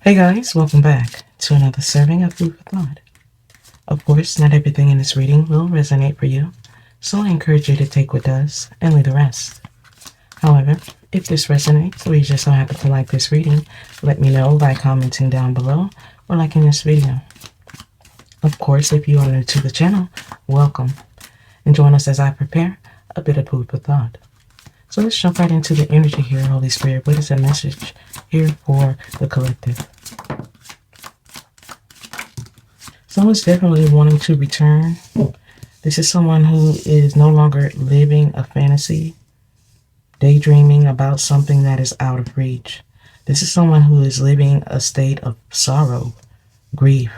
Hey guys, welcome back to another serving of food for thought. Of course, not everything in this reading will resonate for you, so I encourage you to take what does and leave the rest. However, if this resonates or you just so happen to like this reading, let me know by commenting down below or liking this video. Of course, if you are new to the channel, welcome, and join us as I prepare a bit of food for thought. So let's jump right into the energy here, Holy Spirit. What is the message here for the collective? Someone's definitely wanting to return. This is someone who is no longer living a fantasy, daydreaming about something that is out of reach. This is someone who is living a state of sorrow, grief,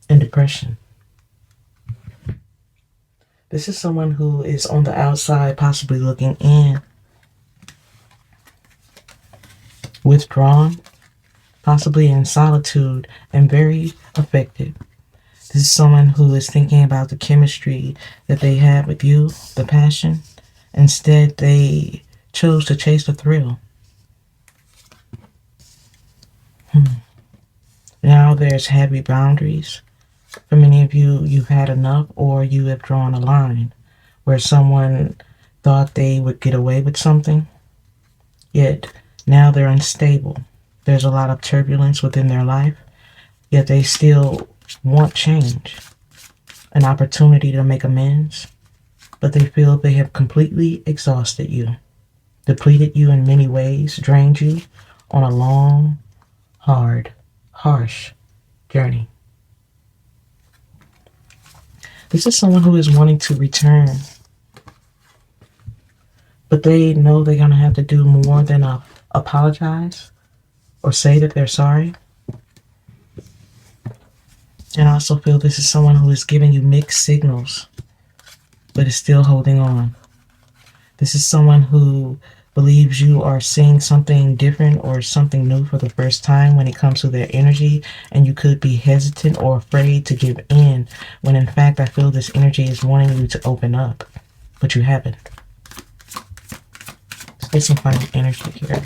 and depression. This is someone who is on the outside, possibly looking in, withdrawn, possibly in solitude, and very affected. This is someone who is thinking about the chemistry that they had with you, the passion. Instead, they chose to chase the thrill. Now there's heavy boundaries. For many of you, you've had enough, or you have drawn a line where someone thought they would get away with something, yet now they're unstable. There's a lot of turbulence within their life, yet they still want change, an opportunity to make amends, but they feel they have completely exhausted you, depleted you in many ways, drained you on a long, hard, harsh journey. This is someone who is wanting to return, but they know they're going to have to do more than apologize or say that they're sorry. And I also feel this is someone who is giving you mixed signals, but is still holding on. This is someone who believes you are seeing something different or something new for the first time when it comes to their energy, and you could be hesitant or afraid to give in, when in fact I feel this energy is wanting you to open up, but you haven't. Let's get some final energy here.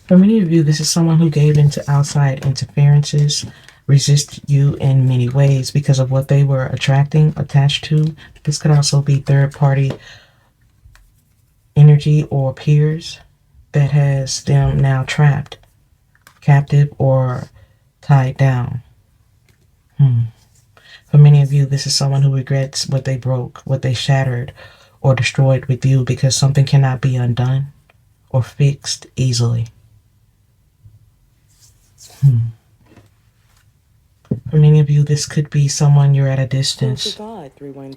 For many of you, this is someone who gave into outside interferences, resist you in many ways because of what they were attached to. This could also be third-party energy or peers that has them now trapped, captive, or tied down. For many of you, this is someone who regrets what they broke, what they shattered or destroyed with you, because something cannot be undone or fixed easily. For many of you, this could be someone you're at a distance.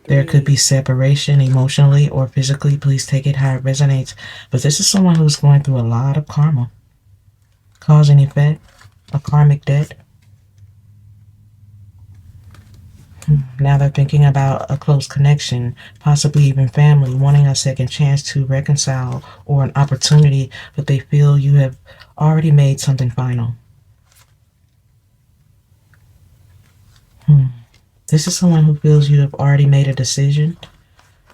There could be separation emotionally or physically. Please take it how it resonates. But this is someone who's going through a lot of karma. Cause and effect, a karmic debt. Now they're thinking about a close connection, possibly even family, wanting a second chance to reconcile or an opportunity, but they feel you have already made something final. This is someone who feels you have already made a decision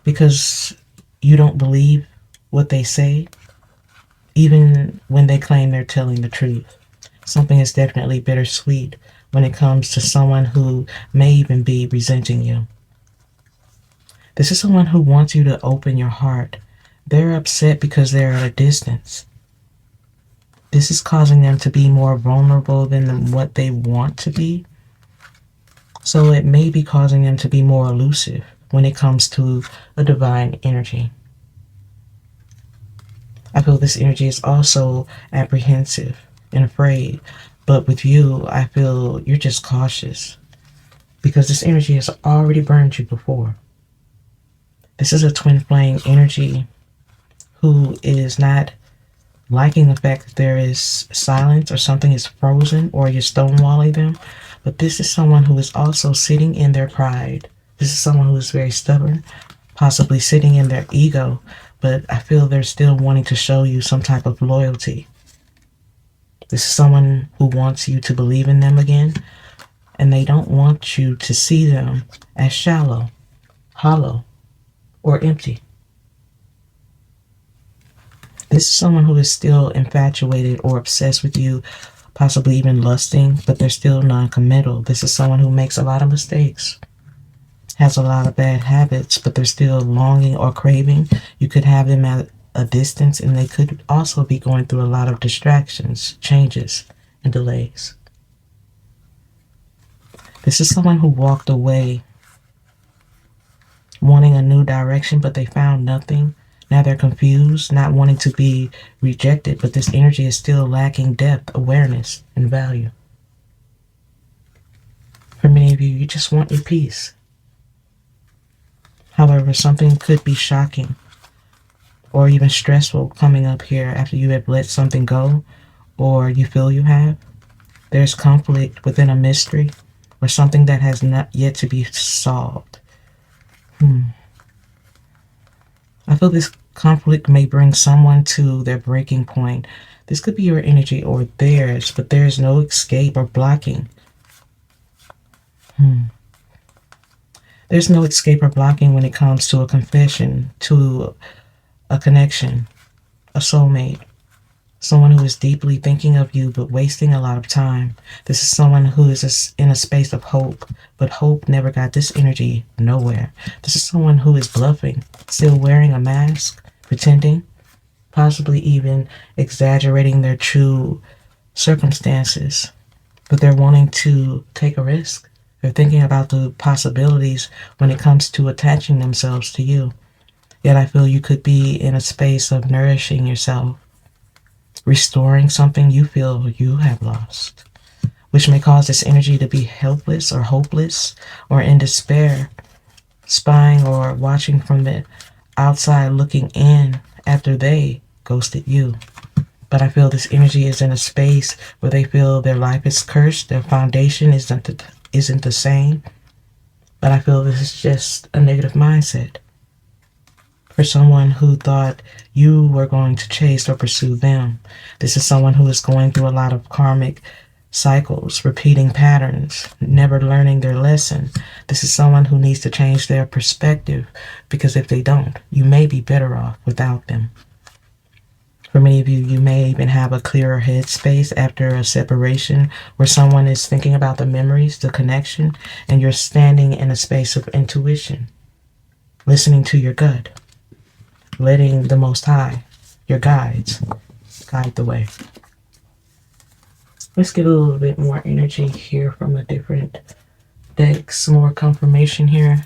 because you don't believe what they say, even when they claim they're telling the truth. Something is definitely bittersweet when it comes to someone who may even be resenting you. This is someone who wants you to open your heart. They're upset because they're at a distance. This is causing them to be more vulnerable than what they want to be. So it may be causing them to be more elusive when it comes to a divine energy. I feel this energy is also apprehensive and afraid. But with you, I feel you're just cautious because this energy has already burned you before. This is a twin flame energy who is not liking the fact that there is silence or something is frozen or you're stonewalling them. But this is someone who is also sitting in their pride. This is someone who is very stubborn, possibly sitting in their ego, but I feel they're still wanting to show you some type of loyalty. This is someone who wants you to believe in them again, and they don't want you to see them as shallow, hollow, or empty. This is someone who is still infatuated or obsessed with you, possibly even lusting, but they're still non-committal. This is someone who makes a lot of mistakes, has a lot of bad habits, but they're still longing or craving. You could have them at a distance, and they could also be going through a lot of distractions, changes, and delays. This is someone who walked away wanting a new direction, but they found nothing. Now they're confused, not wanting to be rejected, but this energy is still lacking depth, awareness, and value. For many of you, you just want your peace. However, something could be shocking or even stressful coming up here after you have let something go, or you feel you have. There's conflict within a mystery or something that has not yet to be solved. I feel this conflict may bring someone to their breaking point. This could be your energy or theirs, but there's no escape or blocking. There's no escape or blocking when it comes to a confession, to a connection, a soulmate, someone who is deeply thinking of you but wasting a lot of time. This is someone who is in a space of hope, but hope never got this energy nowhere. This is someone who is bluffing, still wearing a mask, pretending, possibly even exaggerating their true circumstances, but they're wanting to take a risk. They're thinking about the possibilities when it comes to attaching themselves to you. Yet I feel you could be in a space of nourishing yourself, restoring something you feel you have lost, which may cause this energy to be helpless or hopeless or in despair, spying or watching from the outside looking in after they ghosted you. But I feel this energy is in a space where they feel their life is cursed, their foundation isn't the same. But I feel this is just a negative mindset for someone who thought you were going to chase or pursue them. This is someone who is going through a lot of karmic cycles, repeating patterns, never learning their lesson. This is someone who needs to change their perspective, because if they don't, you may be better off without them. For many of you, you may even have a clearer headspace after a separation where someone is thinking about the memories, the connection, and you're standing in a space of intuition, listening to your gut, letting the Most High, your guides, guide the way. Let's get a little bit more energy here from a different deck, some more confirmation here.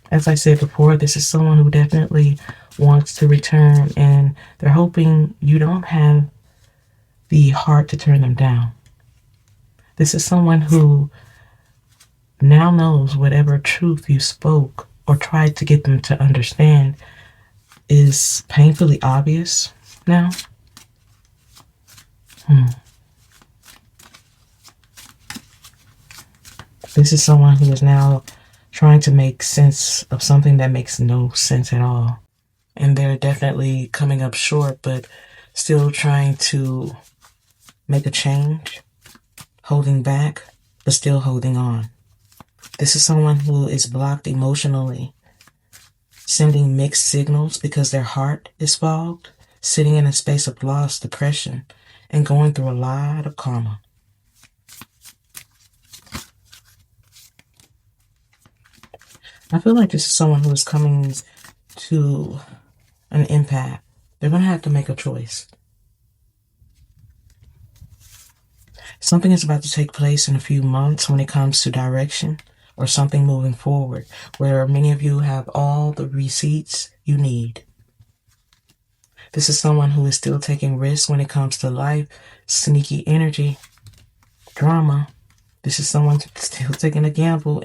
As I said before, this is someone who definitely wants to return, and they're hoping you don't have the heart to turn them down. This is someone who now knows whatever truth you spoke or tried to get them to understand is painfully obvious now. This is someone who is now trying to make sense of something that makes no sense at all. And they're definitely coming up short, but still trying to make a change, holding back, but still holding on. This is someone who is blocked emotionally, sending mixed signals because their heart is fogged, sitting in a space of loss, depression, and going through a lot of karma. I feel like this is someone who is coming to an impasse. They're going to have to make a choice. Something is about to take place in a few months when it comes to direction or something moving forward, where many of you have all the receipts you need. This is someone who is still taking risks when it comes to life, sneaky energy, drama. This is someone still taking a gamble.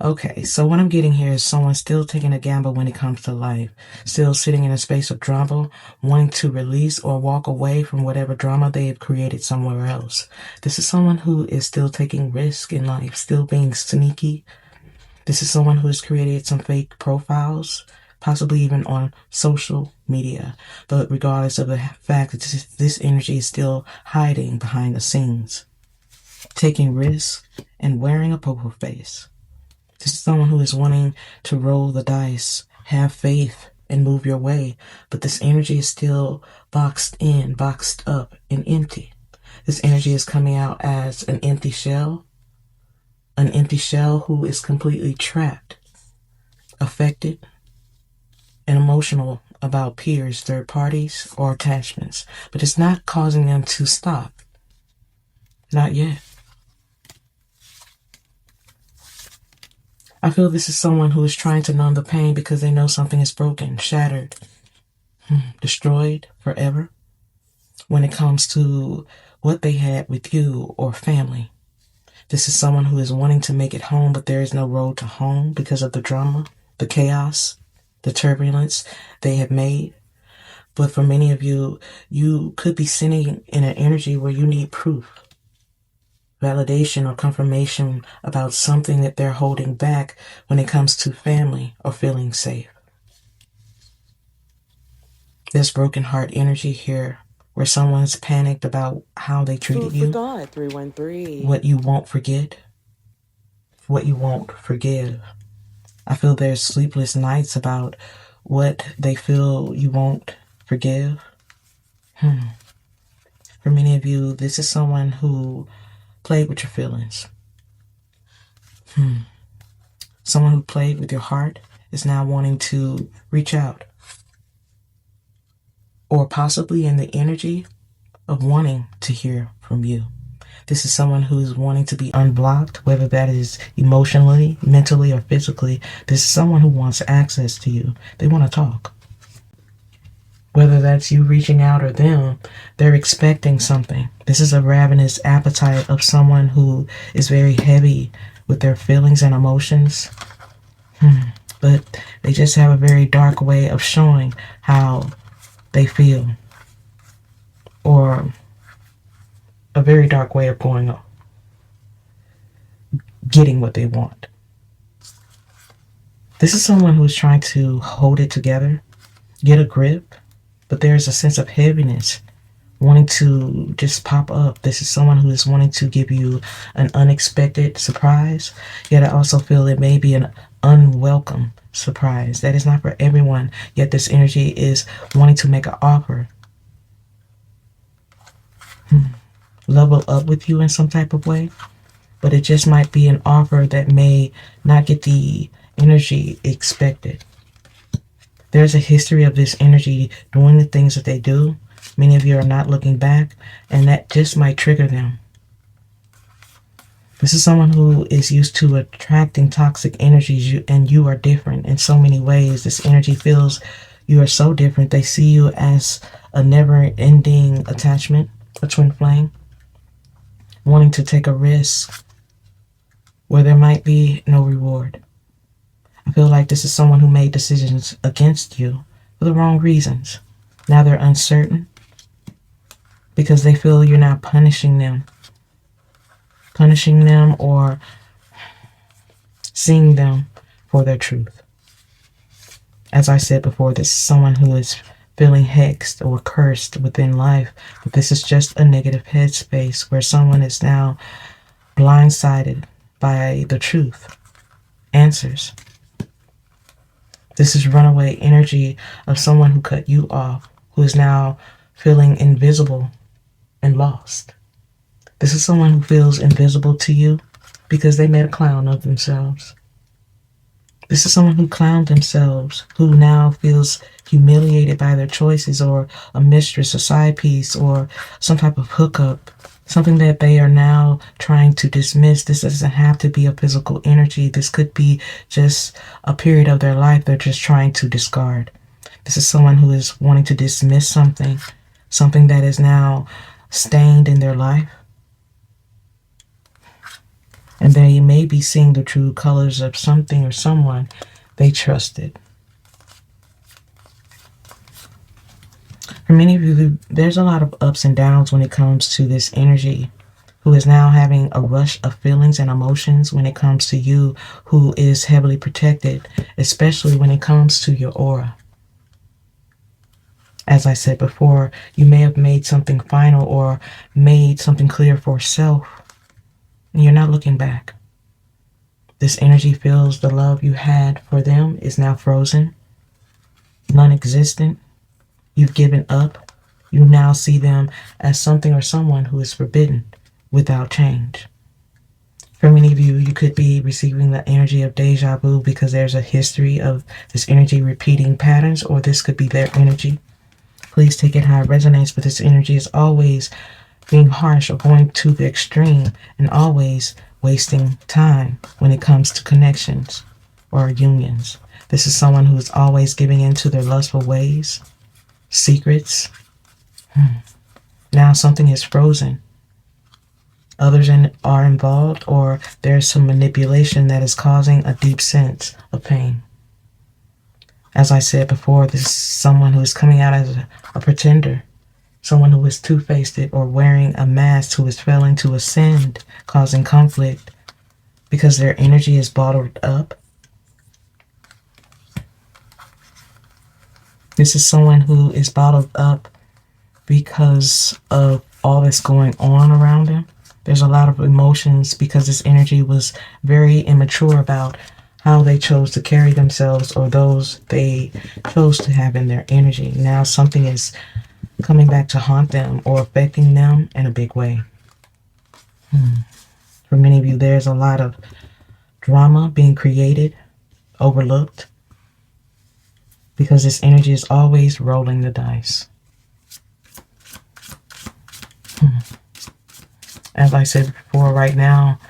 Okay, so what I'm getting here is someone still taking a gamble when it comes to life, still sitting in a space of drama, wanting to release or walk away from whatever drama they have created somewhere else. This is someone who is still taking risk in life, still being sneaky. This is someone who has created some fake profiles, possibly even on social media. But regardless of the fact that this energy is still hiding behind the scenes, taking risks and wearing a poker face. This is someone who is wanting to roll the dice, have faith, and move your way, but this energy is still boxed in, boxed up, and empty. This energy is coming out as an empty shell who is completely trapped, affected, and emotional about peers, third parties, or attachments, but it's not causing them to stop. Not yet. I feel this is someone who is trying to numb the pain because they know something is broken, shattered, destroyed forever when it comes to what they had with you or family. This is someone who is wanting to make it home, but there is no road to home because of the drama, the chaos, the turbulence they have made. But for many of you, you could be sitting in an energy where you need proof, validation, or confirmation about something that they're holding back when it comes to family or feeling safe. There's broken heart energy here where someone's panicked about how they treated you, thought, 313. what you won't forget, what you won't forgive. I feel there's sleepless nights about what they feel you won't forgive. For many of you, this is someone who played with your feelings. Someone who played with your heart is now wanting to reach out, or possibly in the energy of wanting to hear from you. This is someone who is wanting to be unblocked, whether that is emotionally, mentally, or physically. This is someone who wants access to you. They want to talk. Whether that's you reaching out or them, they're expecting something. This is a ravenous appetite of someone who is very heavy with their feelings and emotions. But they just have a very dark way of showing how they feel, or a very dark way of getting what they want. This is someone who's trying to hold it together, get a grip, but there's a sense of heaviness wanting to just pop up. This is someone who is wanting to give you an unexpected surprise, yet I also feel it may be an unwelcome surprise. That is not for everyone, yet this energy is wanting to make an offer. Level up with you in some type of way, but it just might be an offer that may not get the energy expected. There's a history of this energy doing the things that they do. Many of you are not looking back, and that just might trigger them. This is someone who is used to attracting toxic energies, and you are different in so many ways. This energy feels you are so different. They see you as a never-ending attachment, a twin flame, wanting to take a risk where there might be no reward. I feel like this is someone who made decisions against you for the wrong reasons. Now they're uncertain because they feel you're not punishing them or seeing them for their truth. As I said before, this is someone who is feeling hexed or cursed within life, but this is just a negative headspace where someone is now blindsided by the truth, answers. This is runaway energy of someone who cut you off, who is now feeling invisible and lost. This is someone who feels invisible to you because they made a clown of themselves. This is someone who clowned themselves, who now feels humiliated by their choices, or a mistress, a side piece, or some type of hookup, something that they are now trying to dismiss. This doesn't have to be a physical energy. This could be just a period of their life they're just trying to discard. This is someone who is wanting to dismiss something that is now stained in their life. And they may be seeing the true colors of something or someone they trusted. For many of you, there's a lot of ups and downs when it comes to this energy, who is now having a rush of feelings and emotions when it comes to you, who is heavily protected, especially when it comes to your aura. As I said before, you may have made something final or made something clear for self, and you're not looking back. This energy feels the love you had for them is now frozen. non-existent. You've given up. You now see them as something or someone who is forbidden without change. For many of you, you could be receiving the energy of deja vu because there's a history of this energy repeating patterns, or this could be their energy. Please take it how it resonates, but this energy is always being harsh or going to the extreme and always wasting time when it comes to connections or unions. This is someone who is always giving in to their lustful ways, secrets. Now something is frozen. Others are involved, or there's some manipulation that is causing a deep sense of pain. As I said before, this is someone who is coming out as a pretender, someone who is two-faced or wearing a mask, who is failing to ascend, causing conflict because their energy is bottled up. This is someone who is bottled up because of all that's going on around them. There's a lot of emotions because this energy was very immature about how they chose to carry themselves or those they chose to have in their energy. Now something is coming back to haunt them or affecting them in a big way. For many of you, there's a lot of drama being created, overlooked, because this energy is always rolling the dice. As I said before, right now,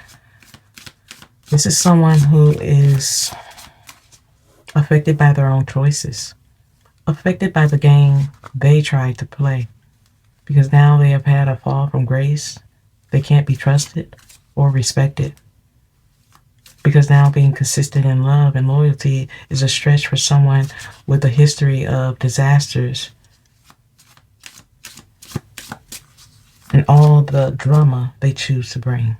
this is someone who is affected by their own choices, affected by the game they tried to play, because now they have had a fall from grace. They can't be trusted or respected, because now being consistent in love and loyalty is a stretch for someone with a history of disasters and all the drama they choose to bring.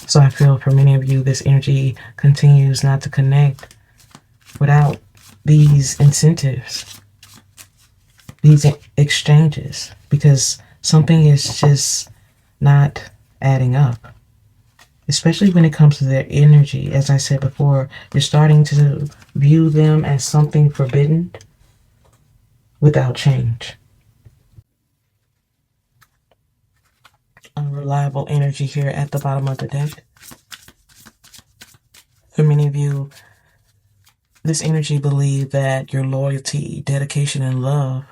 So I feel for many of you, this energy continues not to connect without these incentives, these exchanges, because something is just not adding up, especially when it comes to their energy. As I said before, you're starting to view them as something forbidden without change. Unreliable energy here at the bottom of the deck. For many of you, this energy believed that your loyalty, dedication, and love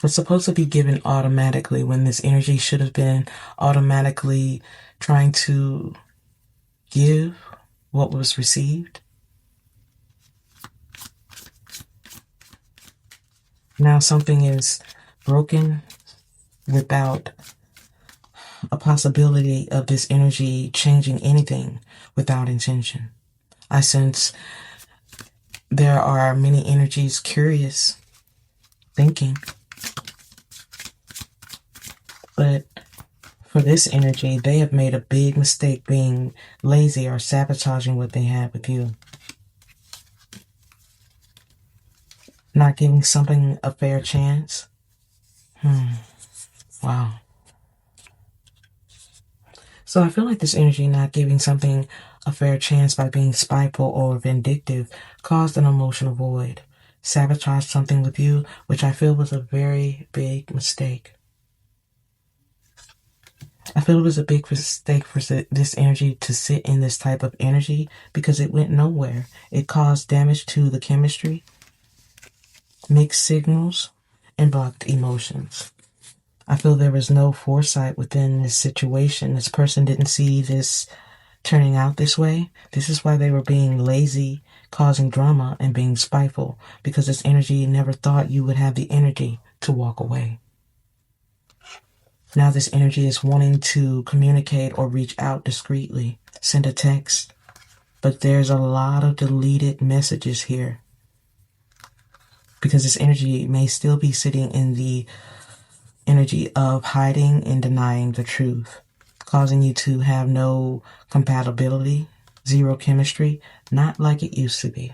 was supposed to be given automatically, when this energy should have been automatically trying to give what was received. Now something is broken without a possibility of this energy changing anything without intention. I sense there are many energies curious, thinking, but for this energy, they have made a big mistake being lazy or sabotaging what they have with you. Not giving something a fair chance. Wow. So I feel like this energy not giving something a fair chance by being spiteful or vindictive caused an emotional void, sabotaged something with you, which I feel was a very big mistake. I feel it was a big mistake for this energy to sit in this type of energy because it went nowhere. It caused damage to the chemistry, mixed signals, and blocked emotions. I feel there was no foresight within this situation. This person didn't see this turning out this way. This is why they were being lazy, causing drama, and being spiteful, because this energy never thought you would have the energy to walk away. Now this energy is wanting to communicate or reach out discreetly, send a text, but there's a lot of deleted messages here, because this energy may still be sitting in the energy of hiding and denying the truth, causing you to have no compatibility, zero chemistry, not like it used to be.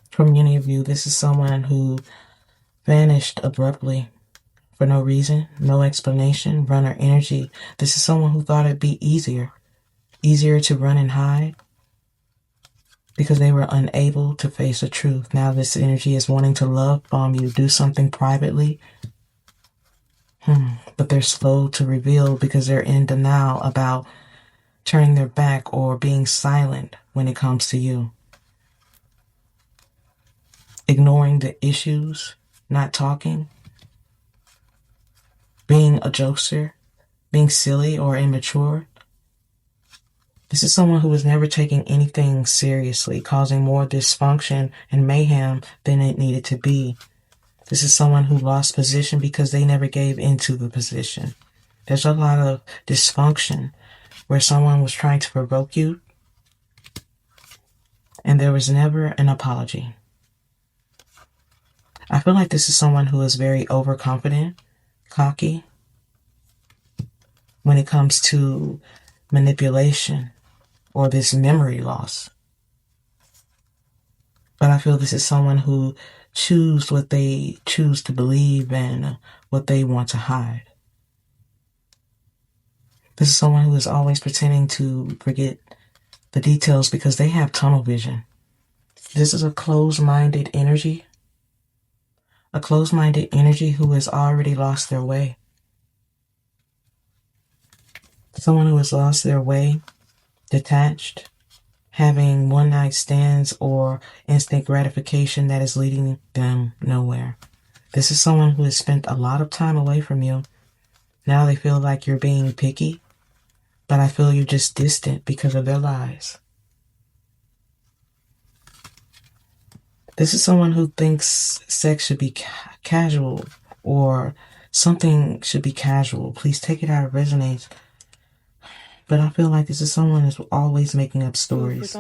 For many of you, this is someone who vanished abruptly for no reason, no explanation, runner energy. This is someone who thought it'd be easier to run and hide, because they were unable to face the truth. Now this energy is wanting to love bomb you, do something privately, but they're slow to reveal because they're in denial about turning their back or being silent when it comes to you. Ignoring the issues, not talking, being a jokester, being silly or immature. This is someone who was never taking anything seriously, causing more dysfunction and mayhem than it needed to be. This is someone who lost position because they never gave into the position. There's a lot of dysfunction where someone was trying to provoke you and there was never an apology. I feel like this is someone who is very overconfident, cocky when it comes to manipulation or this memory loss. But I feel this is someone who choose what they choose to believe and what they want to hide. This is someone who is always pretending to forget the details because they have tunnel vision. This is a closed-minded energy. A closed-minded energy who has already lost their way. Someone who has lost their way, detached, having one-night stands or instant gratification that is leading them nowhere. This is someone who has spent a lot of time away from you. Now they feel like you're being picky, but I feel you're just distant because of their lies. This is someone who thinks sex should be casual or something should be casual. Please take it how it resonates. But I feel like this is someone who's always making up stories,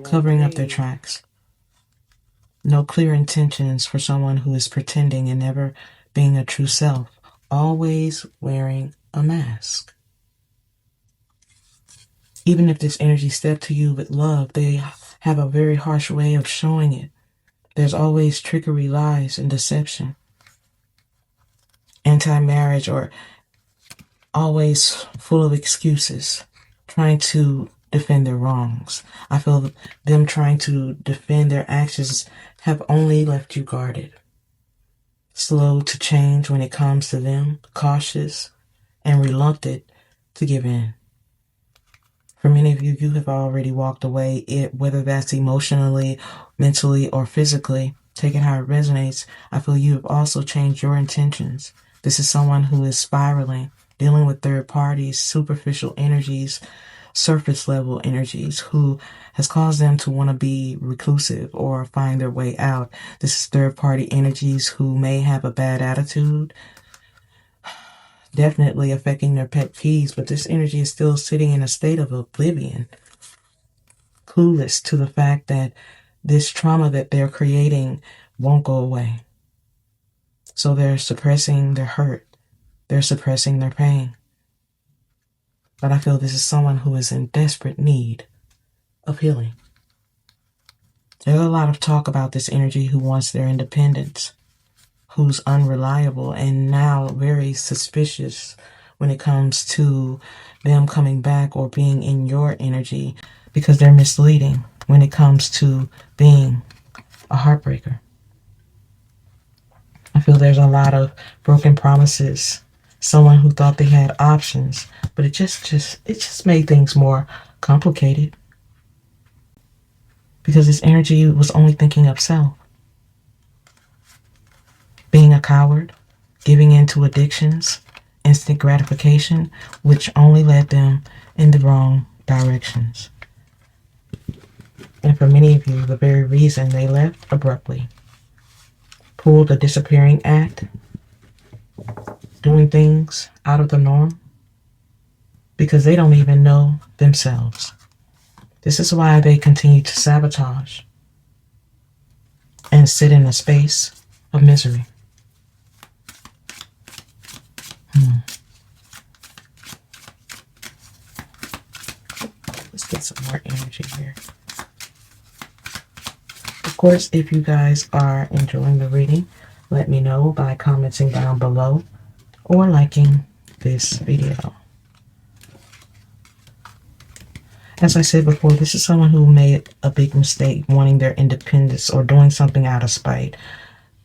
covering up their tracks. No clear intentions for someone who is pretending and never being a true self, always wearing a mask. Even if this energy stepped to you with love, they have a very harsh way of showing it. There's always trickery, lies, and deception. Anti-marriage or always full of excuses, trying to defend their wrongs. I feel them trying to defend their actions have only left you guarded. Slow to change when it comes to them, cautious and reluctant to give in. For many of you, you have already walked away, whether that's emotionally, mentally, or physically. Take it how it resonates. I feel you have also changed your intentions. This is someone who is spiraling, dealing with third parties, superficial energies, surface level energies, who has caused them to want to be reclusive or find their way out. This is third party energies who may have a bad attitude, definitely affecting their pet peeves, but this energy is still sitting in a state of oblivion, clueless to the fact that this trauma that they're creating won't go away. So they're suppressing their hurt. They're suppressing their pain. But I feel this is someone who is in desperate need of healing. There's a lot of talk about this energy who wants their independence, who's unreliable and now very suspicious when it comes to them coming back or being in your energy because they're misleading when it comes to being a heartbreaker. I feel there's a lot of broken promises. Someone who thought they had options, but it just made things more complicated because this energy was only thinking of self. Being a coward, giving in to addictions, instant gratification, which only led them in the wrong directions. And for many of you, the very reason they left abruptly. Pulled a disappearing act, doing things out of the norm, because they don't even know themselves. This is why they continue to sabotage and sit in a space of misery. Let's get some more energy here. Of course, if you guys are enjoying the reading, let me know by commenting down below or liking this video. As I said before, this is someone who made a big mistake wanting their independence or doing something out of spite.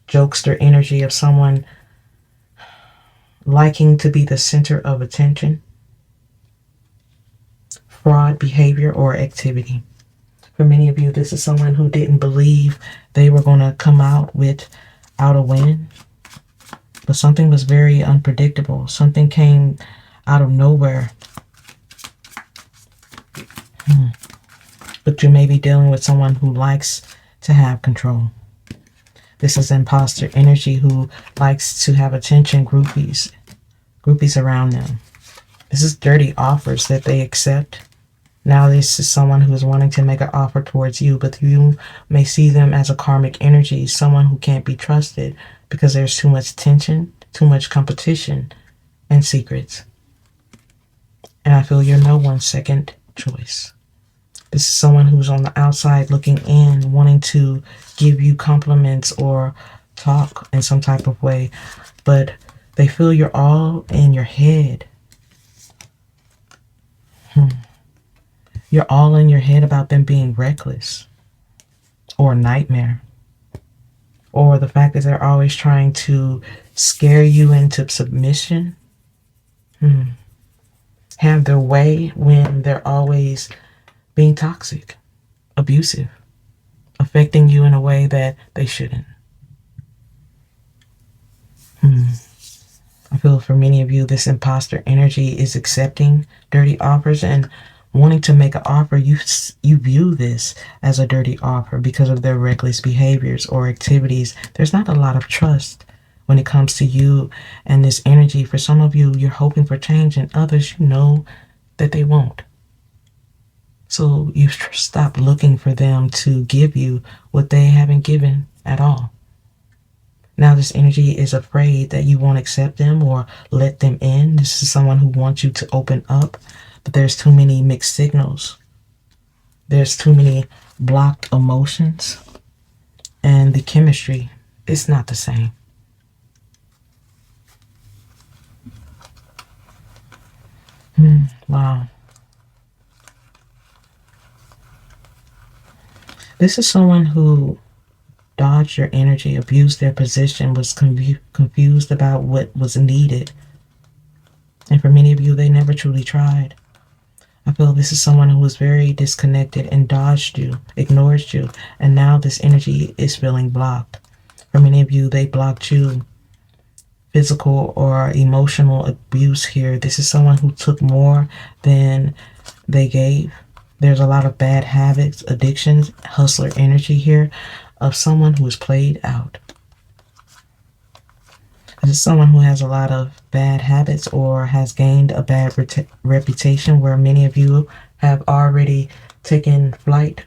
Jokester energy of someone liking to be the center of attention. Fraud behavior or activity. For many of you, this is someone who didn't believe they were going to come out without a win. But something was very unpredictable. Something came out of nowhere. But you may be dealing with someone who likes to have control. This is imposter energy who likes to have attention, groupies around them. This is dirty offers that they accept. Now this is someone who is wanting to make an offer towards you, but you may see them as a karmic energy, someone who can't be trusted because there's too much tension, too much competition, and secrets. And I feel you're no one's second choice. This is someone who's on the outside looking in, wanting to give you compliments or talk in some type of way, but they feel you're all in your head. You're all in your head about them being reckless or a nightmare, or the fact that they're always trying to scare you into submission, have their way when they're always being toxic, abusive, affecting you in a way that they shouldn't. I feel for many of you, this imposter energy is accepting dirty offers and wanting to make an offer. You view this as a dirty offer because of their reckless behaviors or activities. There's not a lot of trust when it comes to you and this energy. For some of you, you're hoping for change, and others, you know that they won't. So you stop looking for them to give you what they haven't given at all. Now this energy is afraid that you won't accept them or let them in. This is someone who wants you to open up, but there's too many mixed signals. There's too many blocked emotions, and the chemistry is not the same. Wow. This is someone who dodged your energy, abused their position, was confused about what was needed. And for many of you, they never truly tried. I feel this is someone who was very disconnected and dodged you, ignored you, and now this energy is feeling blocked. For many of you, they blocked you. Physical or emotional abuse here. This is someone who took more than they gave. There's a lot of bad habits, addictions, hustler energy here of someone who is played out. This is someone who has a lot of bad habits or has gained a bad reputation, where many of you have already taken flight.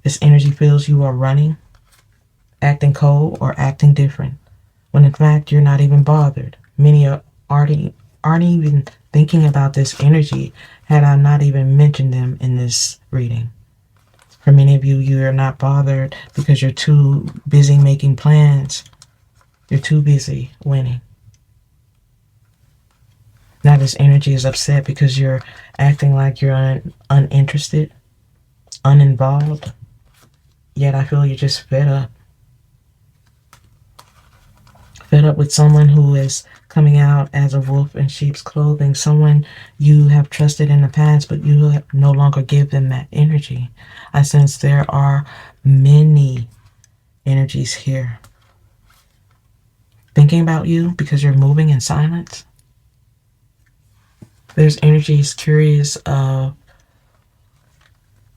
This energy feels you are running, acting cold, or acting different, when in fact you're not even bothered. Many aren't even thinking about this energy had I not even mentioned them in this reading. For many of you, you are not bothered because you're too busy making plans. You're too busy winning. Now this energy is upset because you're acting like you're uninterested, uninvolved. Yet I feel you're just fed up. Fed up with someone who is coming out as a wolf in sheep's clothing, someone you have trusted in the past, but you no longer give them that energy. I sense there are many energies here thinking about you because you're moving in silence. There's energies curious of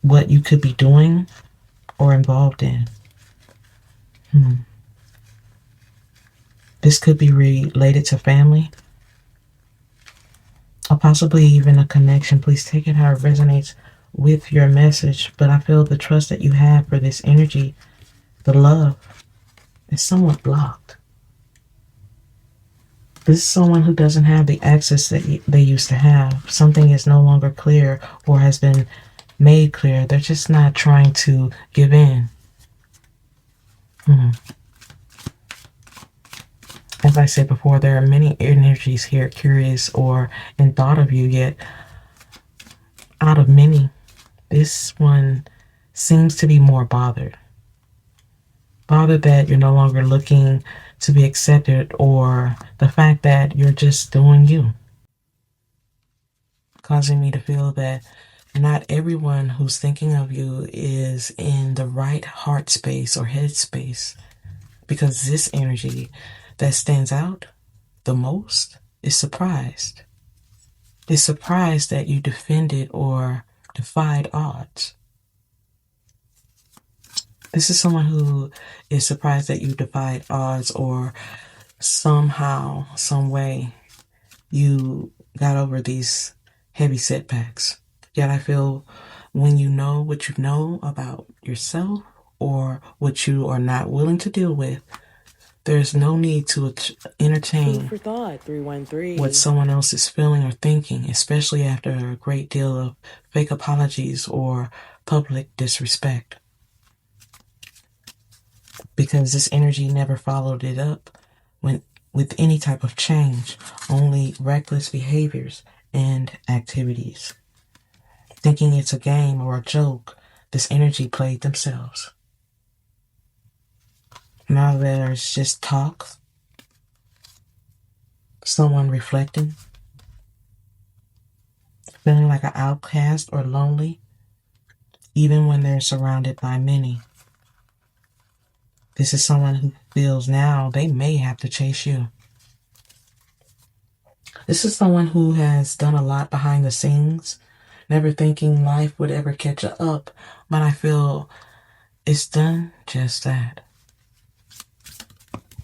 what you could be doing or involved in. This could be related to family, or possibly even a connection. Please take it how it resonates with your message. But I feel the trust that you have for this energy, the love, is somewhat blocked. This is someone who doesn't have the access that they used to have. Something is no longer clear or has been made clear. They're just not trying to give in. As I said before, there are many energies here curious or in thought of you, yet Out of many, this one seems to be more bothered. Bothered that you're no longer looking to be accepted, or the fact that you're just doing you. Causing me to feel that not everyone who's thinking of you is in the right heart space or head space, because this energy that stands out the most is surprised. Is surprised that you defended or defied odds. This is someone who is surprised that you defied odds, or somehow, some way, you got over these heavy setbacks. Yet I feel when you know what you know about yourself or what you are not willing to deal with, there's no need to entertain Food for thought, 313. what someone else is feeling or thinking, especially after a great deal of fake apologies or public disrespect. Because this energy never followed it up with any type of change, only reckless behaviors and activities. Thinking it's a game or a joke, this energy played themselves. Now there's just talk, someone reflecting, feeling like an outcast or lonely, even when they're surrounded by many. This is someone who feels now they may have to chase you. This is someone who has done a lot behind the scenes, never thinking life would ever catch up, but I feel it's done just that.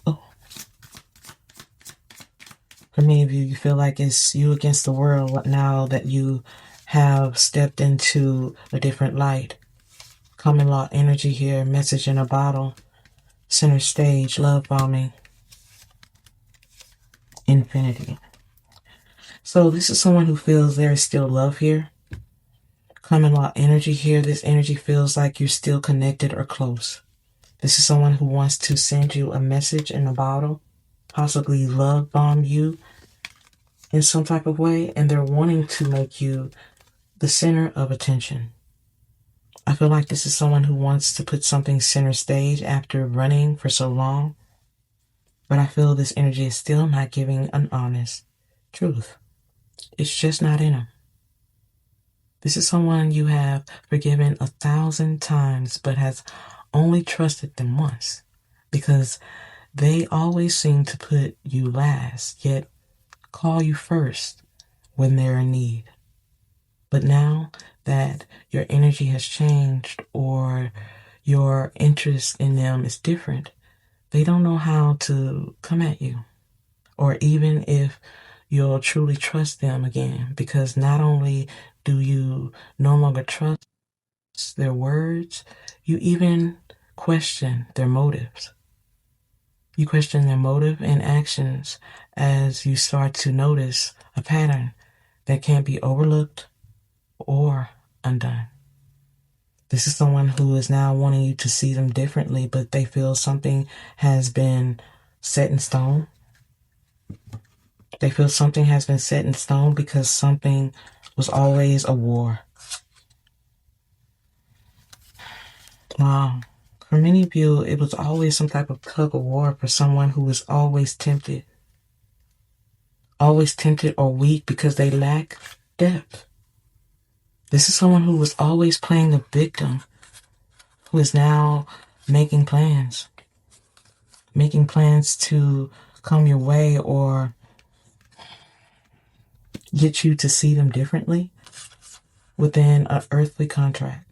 Oh. For many of you, you feel like it's you against the world now that you have stepped into a different light. Common law energy here, message in a bottle, center stage, love bombing, infinity. So this is someone who feels there is still love here. Common law energy here, this energy feels like you're still connected or close. This is someone who wants to send you a message in a bottle, possibly love bomb you in some type of way, and they're wanting to make you the center of attention. I feel like this is someone who wants to put something center stage after running for so long, but I feel this energy is still not giving an honest truth. It's just not in them. This is someone you have forgiven 1,000 times, but has only trusted them once, because they always seem to put you last, yet call you first when they're in need. But now that your energy has changed or your interest in them is different, they don't know how to come at you, or even if you'll truly trust them again, because not only do you no longer trust their words, you even question their motives. You question their motive and actions as you start to notice a pattern that can't be overlooked or undone. This is someone who is now wanting you to see them differently, but they feel something has been set in stone. They feel something has been set in stone because something was always a war. Wow. For many of you, it was always some type of tug of war for someone who was always tempted or weak because they lack depth. This is someone who was always playing the victim, who is now making plans to come your way or get you to see them differently within an earthly contract.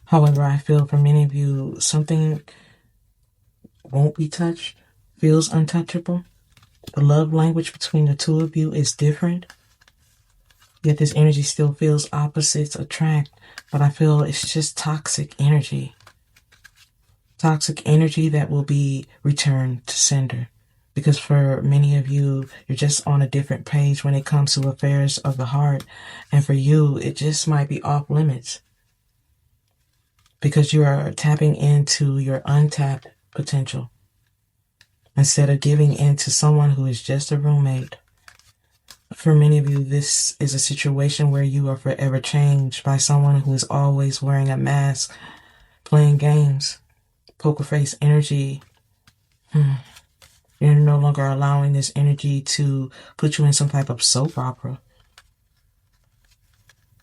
However, I feel for many of you, something won't be touched, feels untouchable. The love language between the two of you is different, yet this energy still feels opposites attract, but I feel it's just toxic energy. Toxic energy that will be returned to sender. Because for many of you, you're just on a different page when it comes to affairs of the heart. And for you, it just might be off limits. Because you are tapping into your untapped potential, instead of giving in to someone who is just a roommate. For many of you, this is a situation where you are forever changed by someone who is always wearing a mask, playing games, poker face energy. You're no longer allowing this energy to put you in some type of soap opera.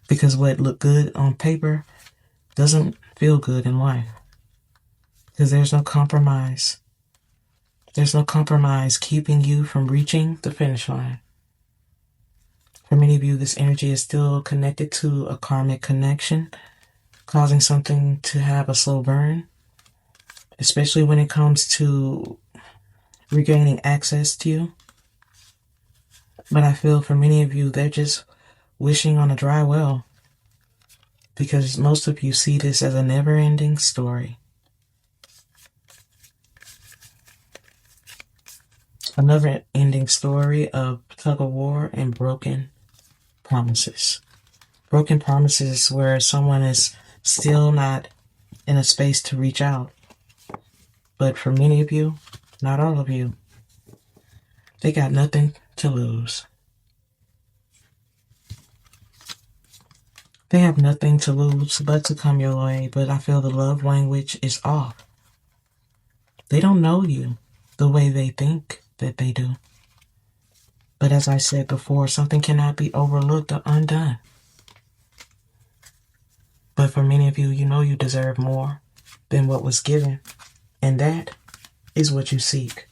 Because what looked good on paper doesn't feel good in life. Because there's no compromise. There's no compromise keeping you from reaching the finish line. For many of you, this energy is still connected to a karmic connection, causing something to have a slow burn, especially when it comes to regaining access to you. But I feel for many of you, they're just wishing on a dry well, because most of you see this as a never-ending story. A never-ending story of tug-of-war and broken promises. Broken promises where someone is still not in a space to reach out. But for many of you, not all of you, they got nothing to lose. They have nothing to lose but to come your way, but I feel the love language is off. They don't know you the way they think that they do. But as I said before, something cannot be overlooked or undone. But for many of you, you know you deserve more than what was given, and that is what you seek.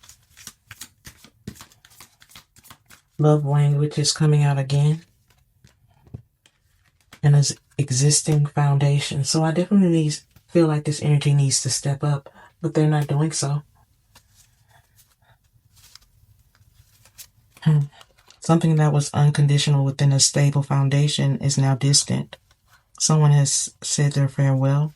Love language is coming out again, and an existing foundation. So I definitely feel like this energy needs to step up, but they're not doing so. Something that was unconditional within a stable foundation is now distant. Someone has said their farewell.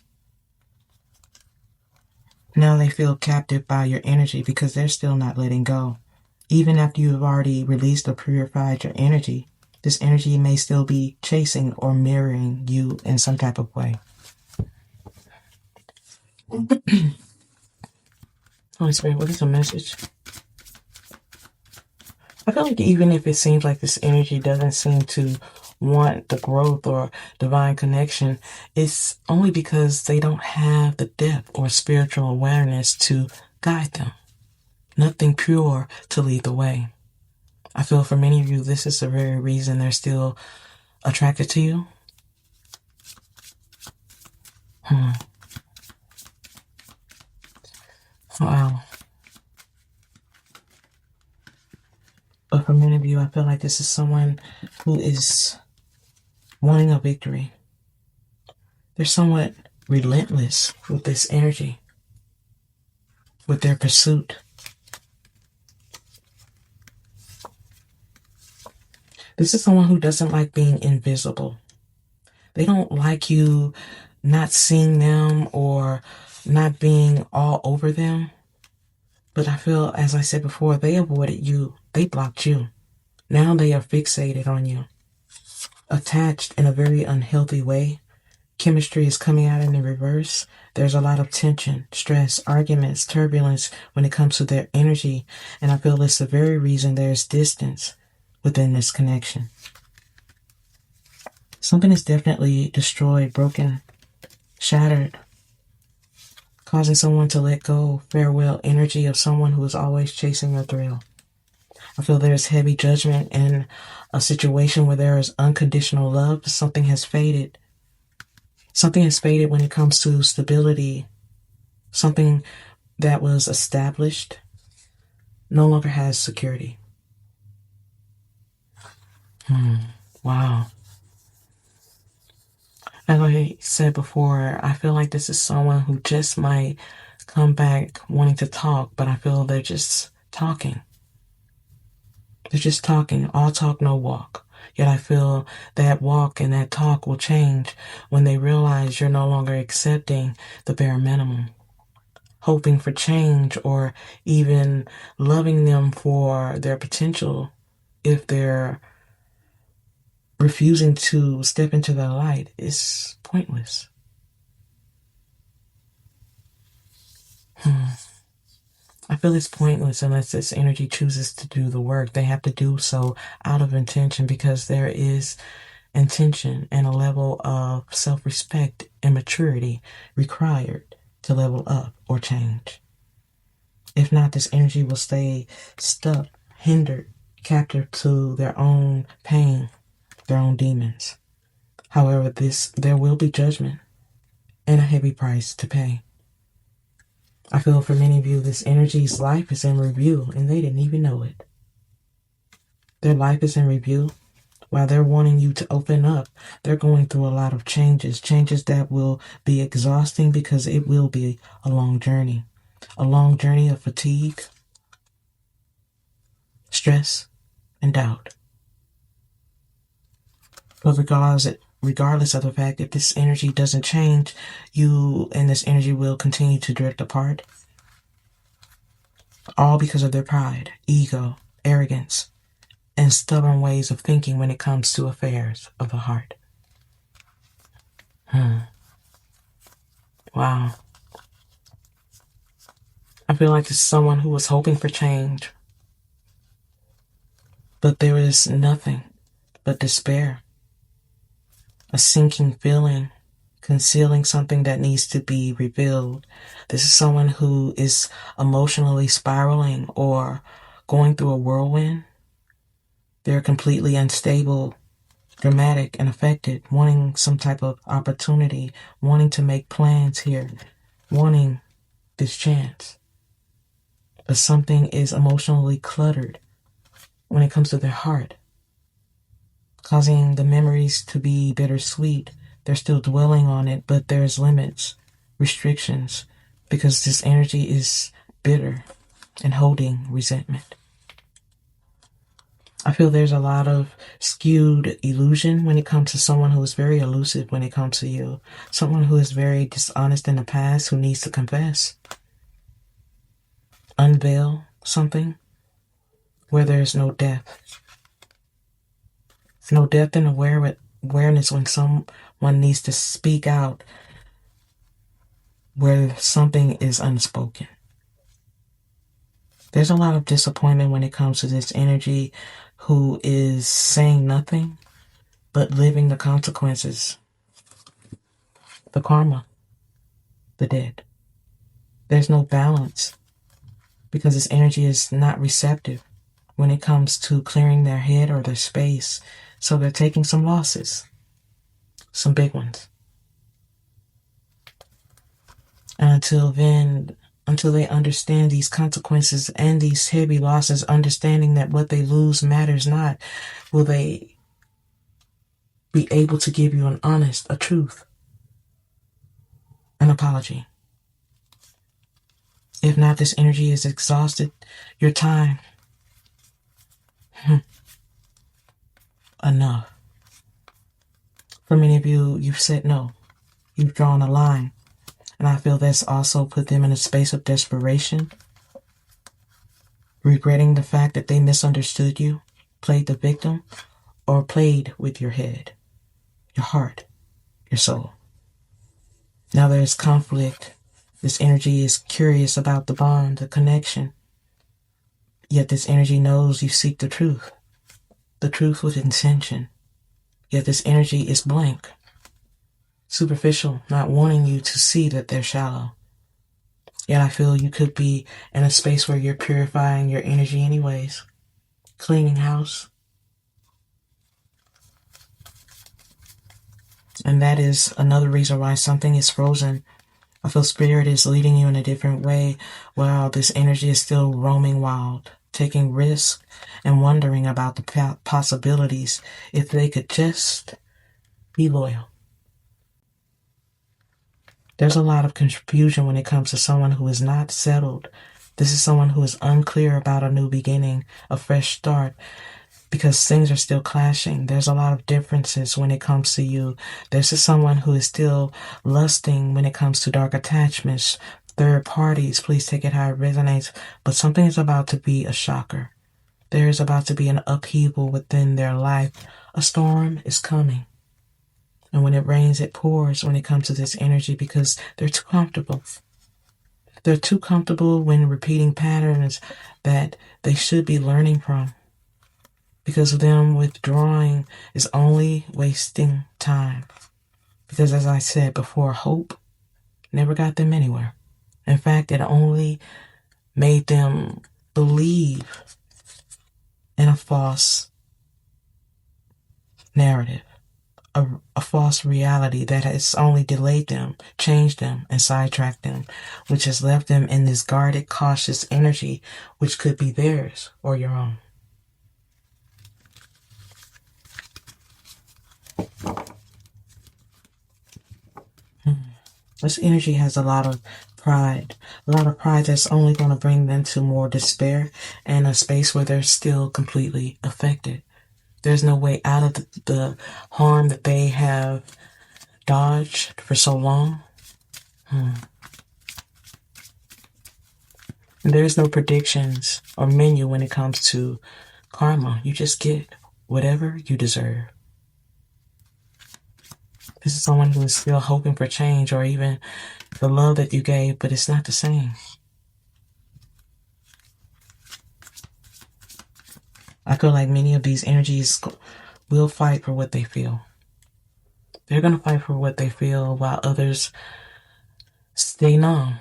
Now they feel captive by your energy because they're still not letting go. Even after you have already released or purified your energy, this energy may still be chasing or mirroring you in some type of way. Holy Spirit, what is the message? I feel like even if it seems like this energy doesn't seem to want the growth or divine connection, it's only because they don't have the depth or spiritual awareness to guide them. Nothing pure to lead the way. I feel for many of you, this is the very reason they're still attracted to you. Wow. But for many of you, I feel like this is someone who is wanting a victory. They're somewhat relentless with this energy, with their pursuit. This is someone who doesn't like being invisible. They don't like you not seeing them or not being all over them. But I feel, as I said before, they avoided you. They blocked you. Now they are fixated on you. Attached in a very unhealthy way. Chemistry is coming out in the reverse. There's a lot of tension, stress, arguments, turbulence when it comes to their energy. And I feel it's the very reason there's distance within this connection. Something is definitely destroyed, broken, shattered, causing someone to let go, farewell energy of someone who is always chasing a thrill. I feel there's heavy judgment in a situation where there is unconditional love. Something has faded. Something has faded when it comes to stability. Something that was established no longer has security. Wow. As I said before, I feel like this is someone who just might come back wanting to talk, but I feel they're just talking. They're just talking, all talk, no walk. Yet I feel that walk and that talk will change when they realize you're no longer accepting the bare minimum, hoping for change or even loving them for their potential if they're refusing to step into the light is pointless. I feel it's pointless unless this energy chooses to do the work. They have to do so out of intention because there is intention and a level of self-respect and maturity required to level up or change. If not, this energy will stay stuck, hindered, captive to their own pain, their own demons. However, there will be judgment and a heavy price to pay. I feel for many of you, this energy's life is in review and they didn't even know it. Their life is in review. While they're wanting you to open up, they're going through a lot of changes that will be exhausting because it will be a long journey of fatigue, stress, and doubt. But regardless of the fact that this energy doesn't change, you and this energy will continue to drift apart. All because of their pride, ego, arrogance, and stubborn ways of thinking when it comes to affairs of the heart. Wow. I feel like it's someone who was hoping for change, but there is nothing but despair, a sinking feeling, concealing something that needs to be revealed. This is someone who is emotionally spiraling or going through a whirlwind. They're completely unstable, dramatic, and affected, wanting some type of opportunity, wanting to make plans here, wanting this chance. But something is emotionally cluttered when it comes to their heart, causing the memories to be bittersweet. They're still dwelling on it, but there's limits, restrictions, because this energy is bitter and holding resentment. I feel there's a lot of skewed illusion when it comes to someone who is very elusive when it comes to you. Someone who is very dishonest in the past who needs to confess. Unveil something where there's no depth. There's no depth and awareness when someone needs to speak out where something is unspoken. There's a lot of disappointment when it comes to this energy who is saying nothing but living the consequences, the karma, the debt. There's no balance because this energy is not receptive when it comes to clearing their head or their space. So they're taking some losses, some big ones. And until they understand these consequences and these heavy losses, understanding that what they lose matters not, will they be able to give you a truth, an apology. If not, this energy is exhausted. Your time. Enough. For many of you, you've said no. You've drawn a line. And I feel that's also put them in a space of desperation, regretting the fact that they misunderstood you, played the victim, or played with your head, your heart, your soul. Now there's conflict. This energy is curious about the bond, the connection. Yet this energy knows you seek the truth with intention. Yet this energy is blank. Superficial, not wanting you to see that they're shallow. Yet I feel you could be in a space where you're purifying your energy anyways. Cleaning house. And that is another reason why something is frozen. I feel spirit is leading you in a different way while this energy is still roaming wild, taking risks and wondering about the possibilities if they could just be loyal. There's a lot of confusion when it comes to someone who is not settled. This is someone who is unclear about a new beginning, a fresh start, because things are still clashing. There's a lot of differences when it comes to you. This is someone who is still lusting when it comes to dark attachments, third parties. Please take it how it resonates. But something is about to be a shocker. There is about to be an upheaval within their life. A storm is coming. And when it rains, it pours when it comes to this energy because they're too comfortable. They're too comfortable when repeating patterns that they should be learning from. Because of them withdrawing is only wasting time. Because as I said before, hope never got them anywhere. In fact, it only made them believe in a false narrative, a false reality that has only delayed them, changed them, and sidetracked them, which has left them in this guarded, cautious energy, which could be theirs or your own. This energy has a lot of pride that's only going to bring them to more despair and a space where they're still completely affected. There's no way out of the harm that they have dodged for so long. And there's no predictions or menu when it comes to karma. You just get whatever you deserve. This is someone who is still hoping for change or even the love that you gave, but it's not the same. I feel like many of these energies will fight for what they feel. They're going to fight for what they feel while others stay numb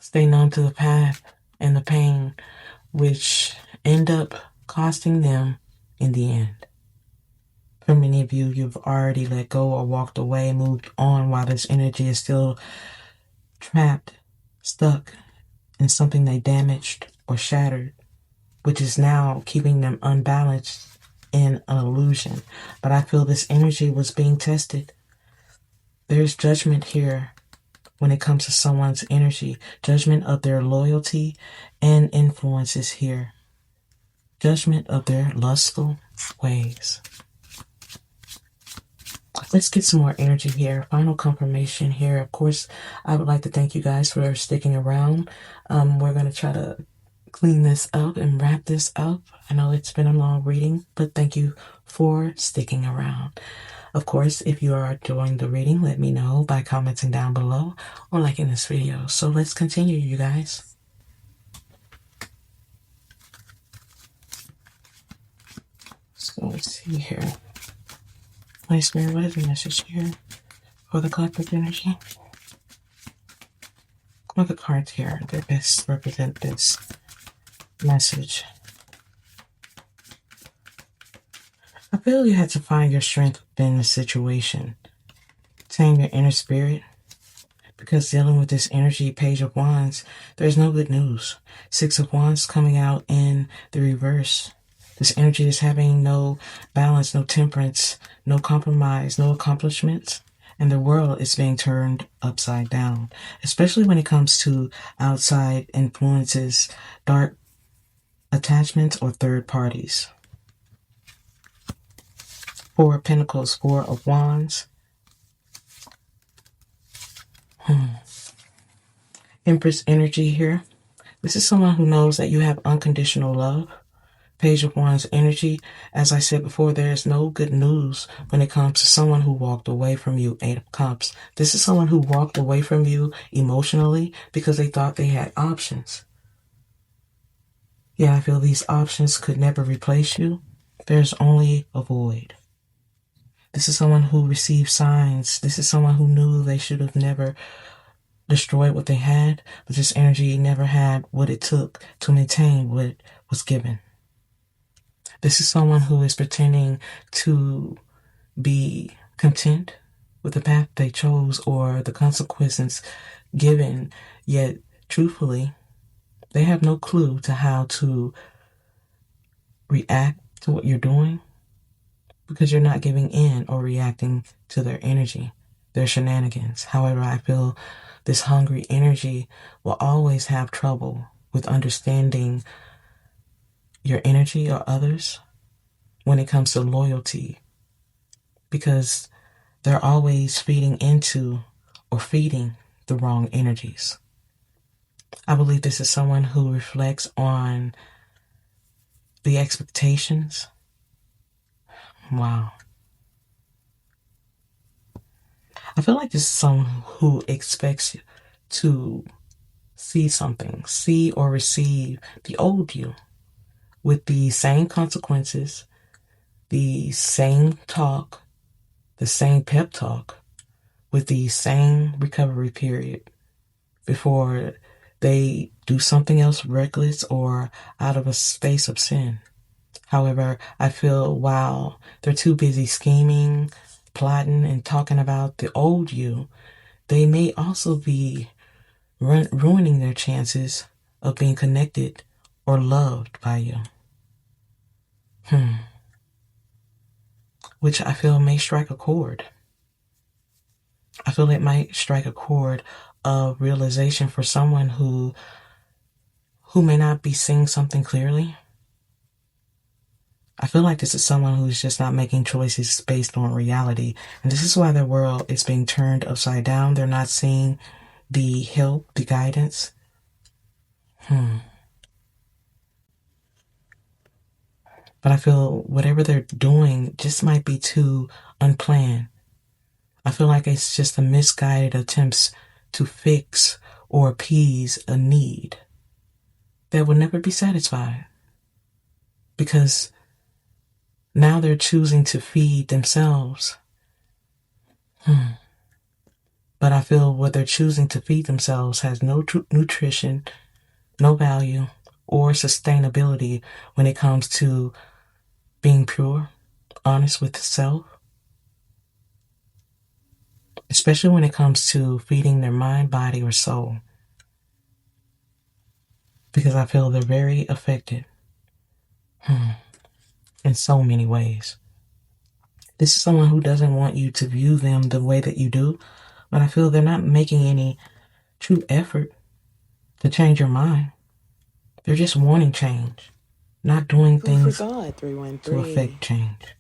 to the path and the pain, which end up costing them in the end. For many of you, you've already let go or walked away, moved on while this energy is still trapped, stuck in something they damaged or shattered, which is now keeping them unbalanced in an illusion. But I feel this energy was being tested. There's judgment here when it comes to someone's energy, judgment of their loyalty and influences here, judgment of their lustful ways. Let's get some more energy here. Final confirmation here. Of course, I would like to thank you guys for sticking around. We're going to try to clean this up and wrap this up. I know it's been a long reading, but thank you for sticking around. Of course, if you are enjoying the reading, let me know by commenting down below or liking this video. So let's continue, you guys. So let's see here. My Spirit, what is the message here for the collective energy? What are the cards here that best represent this message? I feel you had to find your strength within the situation. Tame your inner spirit. Because dealing with this energy, Page of Wands, there's no good news. Six of Wands coming out in the reverse. This energy is having no balance, no temperance, no compromise, no accomplishments. And the world is being turned upside down, especially when it comes to outside influences, dark attachments, or third parties. Four of Pentacles, Four of Wands. Empress energy here. This is someone who knows that you have unconditional love. Page of Wands energy. As I said before, there is no good news when it comes to someone who walked away from you. Eight of Cups. This is someone who walked away from you emotionally because they thought they had options. Yeah, I feel these options could never replace you. There's only a void. This is someone who received signs. This is someone who knew they should have never destroyed what they had, but this energy never had what it took to maintain what was given. This is someone who is pretending to be content with the path they chose or the consequences given, yet truthfully, they have no clue to how to react to what you're doing because you're not giving in or reacting to their energy, their shenanigans. However, I feel this hungry energy will always have trouble with understanding your energy or others when it comes to loyalty because they're always feeding into or feeding the wrong energies. I believe this is someone who reflects on the expectations. Wow. I feel like this is someone who expects to see something, see or receive the old you with the same consequences, the same talk, the same pep talk, with the same recovery period before they do something else reckless or out of a space of sin. However, I feel while they're too busy scheming, plotting, and talking about the old you, they may also be ruining their chances of being connected or loved by you. Which I feel may strike a chord. I feel it might strike a chord of realization for someone who may not be seeing something clearly. I feel like this is someone who's just not making choices based on reality. And this is why their world is being turned upside down. They're not seeing the help, the guidance. But I feel whatever they're doing just might be too unplanned. I feel like it's just a misguided attempts to fix or appease a need that will never be satisfied. Because now they're choosing to feed themselves. But I feel what they're choosing to feed themselves has no nutrition, no value, or sustainability when it comes to being pure, honest with self. Especially when it comes to feeding their mind, body, or soul. Because I feel they're very affected in so many ways. This is someone who doesn't want you to view them the way that you do, but I feel they're not making any true effort to change your mind. They're just wanting change, not doing things to affect change.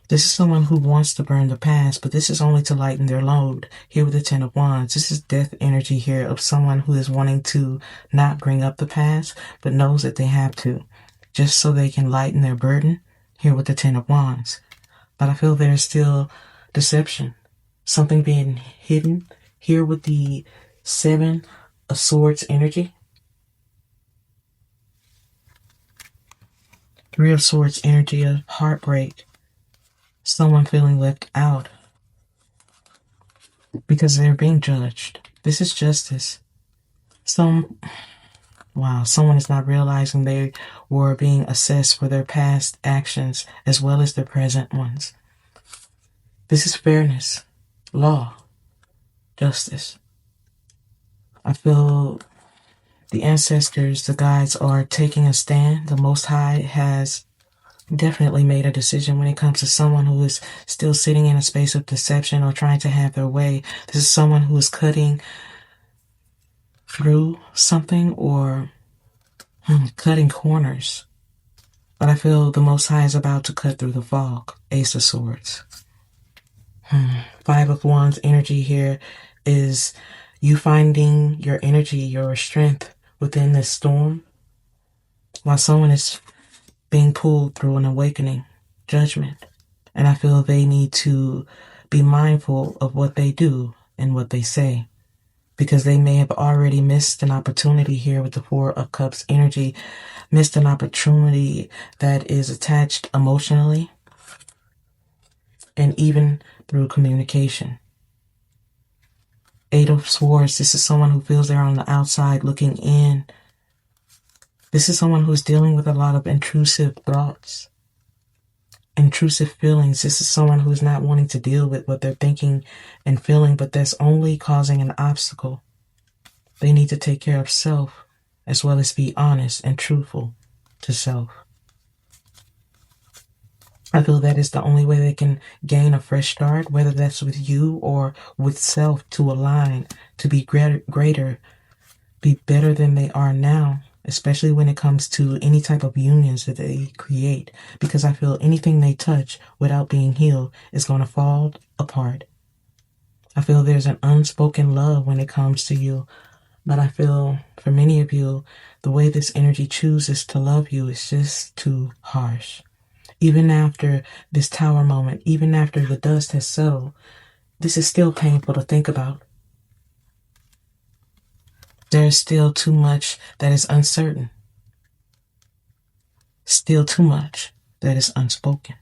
This is someone who wants to burn the past, but this is only to lighten their load. Here with the Ten of Wands, this is death energy here of someone who is wanting to not bring up the past, but knows that they have to, just so they can lighten their burden. Here with the Ten of Wands. But I feel there's still deception, something being hidden. Here with the Seven of Swords energy. Three of Swords energy of heartbreak. Someone feeling left out because they're being judged. This is justice. Someone is not realizing they were being assessed for their past actions as well as their present ones. This is fairness, law, justice. I feel the ancestors, the guides are taking a stand. The Most High has definitely made a decision when it comes to someone who is still sitting in a space of deception or trying to have their way. This is someone who is cutting through something or cutting corners. But I feel the Most High is about to cut through the fog. Ace of Swords. Five of Wands energy here is you finding your energy, your strength within this storm, while someone is being pulled through an awakening, judgment. And I feel they need to be mindful of what they do and what they say, because they may have already missed an opportunity here with the Four of Cups energy, missed an opportunity that is attached emotionally and even through communication. Eight of Swords, this is someone who feels they're on the outside looking in. This is someone who's dealing with a lot of intrusive thoughts, intrusive feelings. This is someone who's not wanting to deal with what they're thinking and feeling, but that's only causing an obstacle. They need to take care of self as well as be honest and truthful to self. I feel that is the only way they can gain a fresh start, whether that's with you or with self, to align, to be greater, be better than they are now, especially when it comes to any type of unions that they create. Because I feel anything they touch without being healed is going to fall apart. I feel there's an unspoken love when it comes to you. But I feel for many of you, the way this energy chooses to love you is just too harsh. Even after this tower moment, even after the dust has settled, this is still painful to think about. is still too much that is uncertain, still too much that is unspoken.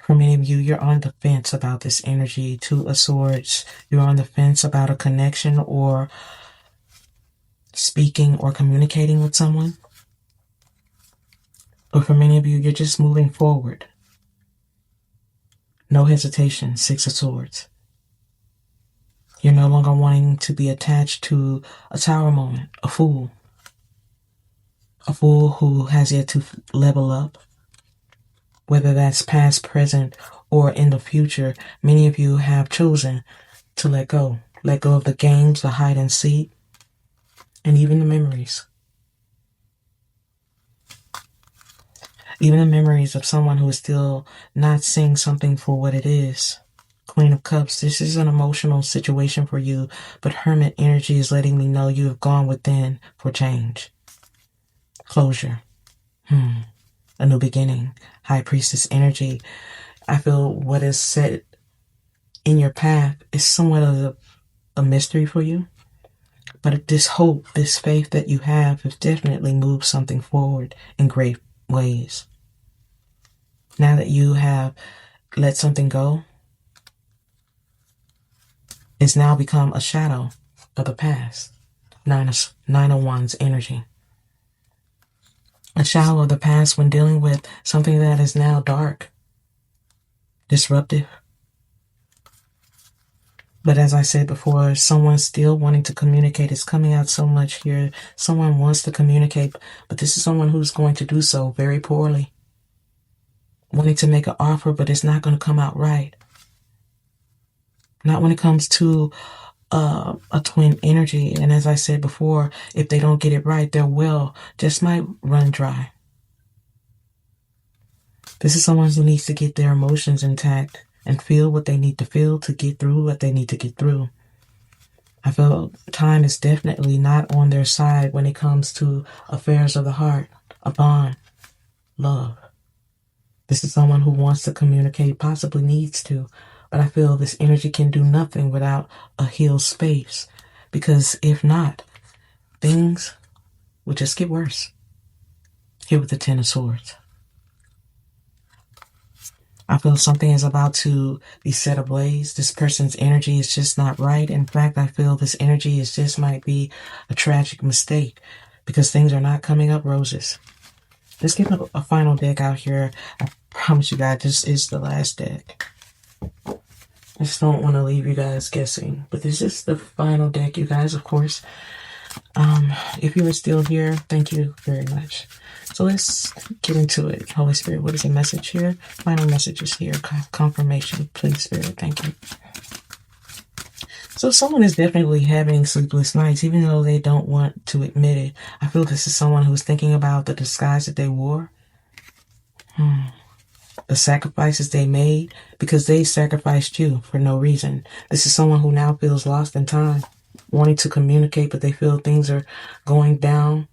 For many of you, you're on the fence about this energy. Two of Swords, you're on the fence about a connection or speaking or communicating with someone. Or for many of you, you're just moving forward. No hesitation, Six of Swords. You're no longer wanting to be attached to a tower moment, a fool. A fool who has yet to level up. Whether that's past, present, or in the future, many of you have chosen to let go. Let go of the games, the hide and seek, and even the memories. Even the memories of someone who is still not seeing something for what it is. Queen of Cups, this is an emotional situation for you, but Hermit energy is letting me know you have gone within for change. Closure. A new beginning. High Priestess energy. I feel what is set in your path is somewhat of a mystery for you. But this hope, this faith that you have has definitely moved something forward in great ways. Now that you have let something go, it's now become a shadow of the past. Nine of Wands energy. A shadow of the past when dealing with something that is now dark, disruptive. But as I said before, someone still wanting to communicate is coming out so much here. Someone wants to communicate, but this is someone who's going to do so very poorly. Wanting to make an offer, but it's not going to come out right. Not when it comes to a twin energy. And as I said before, if they don't get it right, their well just might run dry. This is someone who needs to get their emotions intact and feel what they need to feel to get through what they need to get through. I feel time is definitely not on their side when it comes to affairs of the heart, a bond, love. This is someone who wants to communicate, possibly needs to, but I feel this energy can do nothing without a healed space, because if not, things will just get worse. Here with the Ten of Swords. I feel something is about to be set ablaze. This person's energy is just not right. In fact, I feel this energy is just might be a tragic mistake because things are not coming up roses. Let's get a final deck out here. I promise you guys, this is the last deck. I just don't want to leave you guys guessing, but this is the final deck, you guys, of course. If you are still here, thank you very much. So let's get into it. Holy Spirit, what is the message here? Final message is here. Confirmation, please, Spirit. Thank you. So someone is definitely having sleepless nights, even though they don't want to admit it. I feel this is someone who's thinking about the disguise that they wore. The sacrifices they made because they sacrificed you for no reason. This is someone who now feels lost in time, wanting to communicate, but they feel things are going down.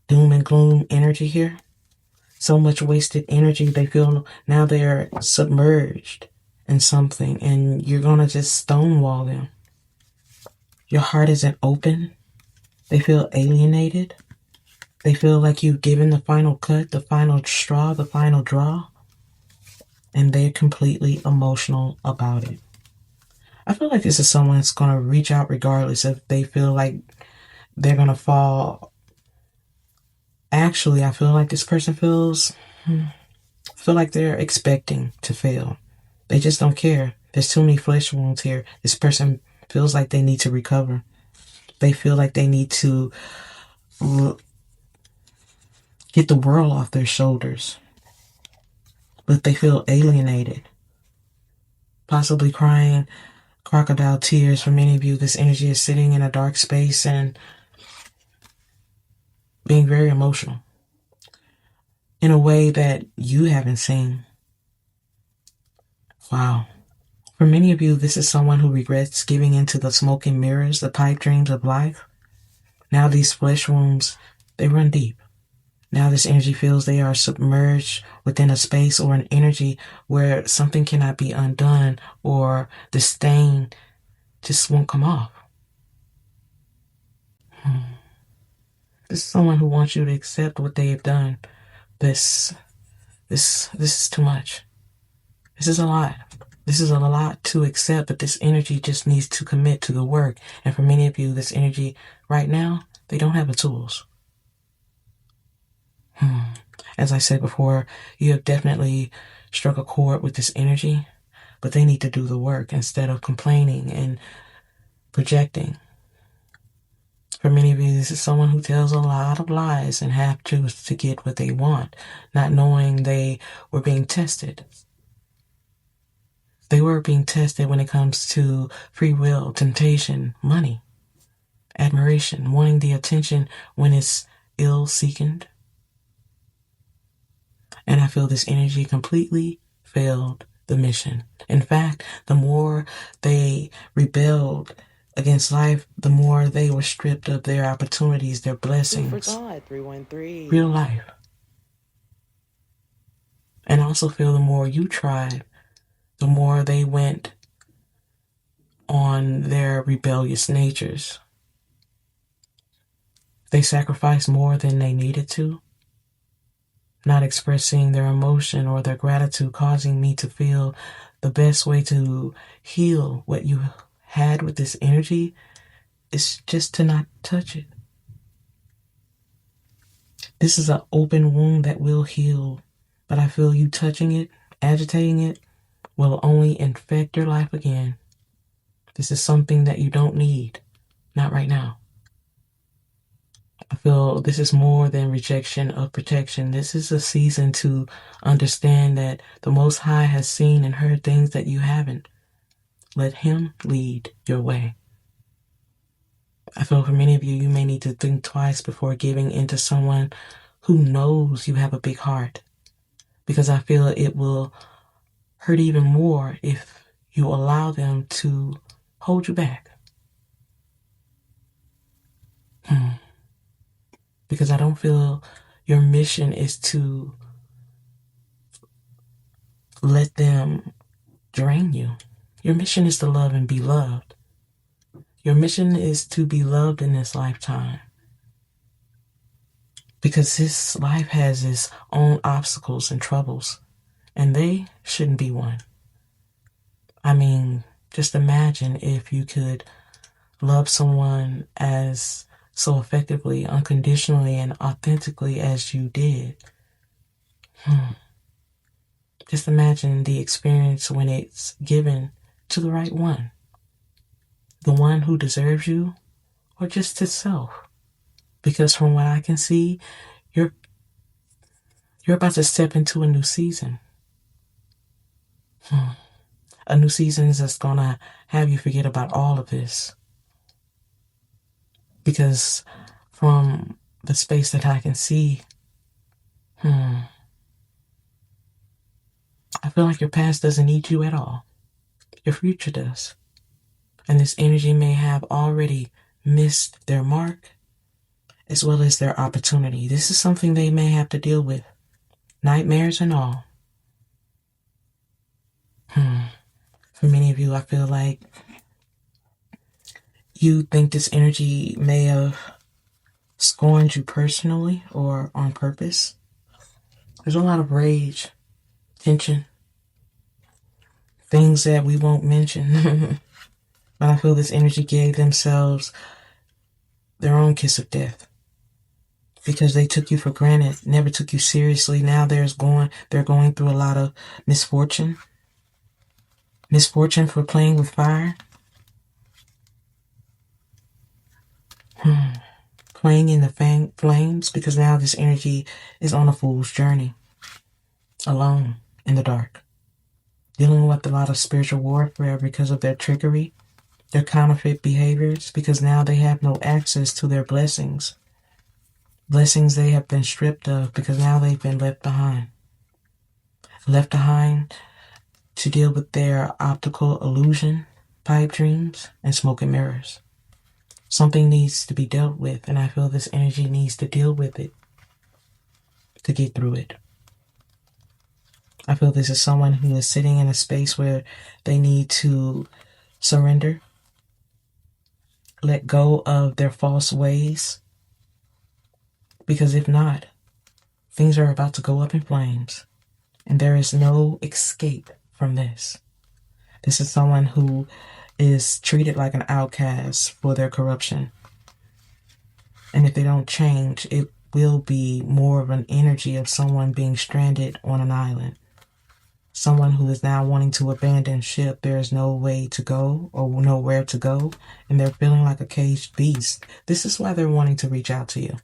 Doom and gloom energy here. So much wasted energy. They feel now they're submerged in something and you're going to just stonewall them. Your heart isn't open. They feel alienated. They feel like you've given the final cut, the final straw, the final draw. And they're completely emotional about it. I feel like this is someone that's going to reach out regardless if they feel like they're going to fall. Actually, I feel like this person feel like they're expecting to fail. They just don't care. There's too many flesh wounds here. This person feels like they need to recover. They feel like they need to get the world off their shoulders. But they feel alienated. Possibly crying crocodile tears. For many of you, this energy is sitting in a dark space and being very emotional in a way that you haven't seen. Wow. For many of you, this is someone who regrets giving into the smoke and mirrors, the pipe dreams of life. Now these flesh wounds, they run deep. Now this energy feels they are submerged within a space or an energy where something cannot be undone, or the stain just won't come off. This is someone who wants you to accept what they've done. This is too much. This is a lot. This is a lot to accept, but this energy just needs to commit to the work. And for many of you, this energy right now, they don't have the tools. As I said before, you have definitely struck a chord with this energy, but they need to do the work instead of complaining and projecting. For many of you, this is someone who tells a lot of lies and half-truths to get what they want, not knowing they were being tested. They were being tested when it comes to free will, temptation, money, admiration, wanting the attention when it's ill-seeking. And I feel this energy completely failed the mission. In fact, the more they rebelled against life, the more they were stripped of their opportunities, their blessings, 313. real life. And I also feel the more you tried, the more they went on their rebellious natures. They sacrificed more than they needed to, not expressing their emotion or their gratitude, causing me to feel the best way to heal what you had with this energy is just to not touch it. This is an open wound that will heal, but I feel you touching it, agitating it, will only infect your life again. This is something that you don't need, not right now. I feel this is more than rejection of protection. This is a season to understand that the Most High has seen and heard things that you haven't. Let Him lead your way. I feel for many of you, you may need to think twice before giving into someone who knows you have a big heart, because I feel it will hurt even more if you allow them to hold you back. Because I don't feel your mission is to let them drain you. Your mission is to love and be loved. Your mission is to be loved in this lifetime. Because this life has its own obstacles and troubles, and they shouldn't be one. I mean, just imagine if you could love someone as so effectively, unconditionally, and authentically as you did. Just imagine the experience when it's given to the right one. The one who deserves you, or just itself. Because from what I can see, you're about to step into a new season. A new season that's going to have you forget about all of this. Because from the space that I can see, I feel like your past doesn't need you at all. Your future does. And this energy may have already missed their mark as well as their opportunity. This is something they may have to deal with. Nightmares and all. For many of you, I feel like you think this energy may have scorned you personally or on purpose. There's a lot of rage, tension, things that we won't mention. But I feel this energy gave themselves their own kiss of death. Because they took you for granted, never took you seriously. Now they're going through a lot of misfortune. Misfortune for playing with fire. Playing in the flames, because now this energy is on a fool's journey. Alone, in the dark. Dealing with a lot of spiritual warfare because of their trickery, their counterfeit behaviors, because now they have no access to their blessings. Blessings they have been stripped of because now they've been left behind. Left behind to deal with their optical illusion, pipe dreams, and smoke and mirrors. Something needs to be dealt with, and I feel this energy needs to deal with it to get through it. I feel this is someone who is sitting in a space where they need to surrender let go of their false ways? Because if not, things are about to go up in flames, and there is no escape from this. This is someone who is treated like an outcast for their corruption. And if they don't change, it will be more of an energy of someone being stranded on an island. Someone who is now wanting to abandon ship. There is no way to go or nowhere to go, and they're feeling like a caged beast. This is why they're wanting to reach out to you.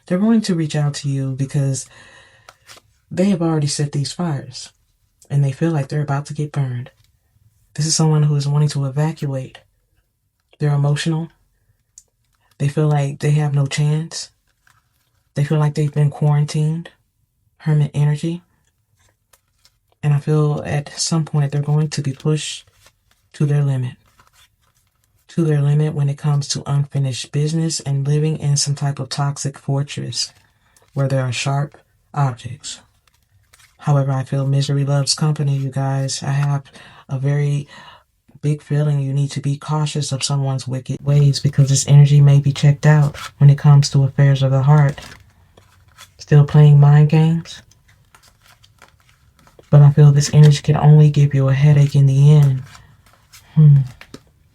They're wanting to reach out to you because they have already set these fires, and they feel like they're about to get burned. This is someone who is wanting to evacuate. They're emotional. They feel like they have no chance. They feel like they've been quarantined. Hermit energy. And I feel at some point they're going to be pushed to their limit. To their limit when it comes to unfinished business and living in some type of toxic fortress where there are sharp objects. However, I feel misery loves company, you guys. I have a very big feeling you need to be cautious of someone's wicked ways because this energy may be checked out when it comes to affairs of the heart. Still playing mind games? But I feel this energy can only give you a headache in the end.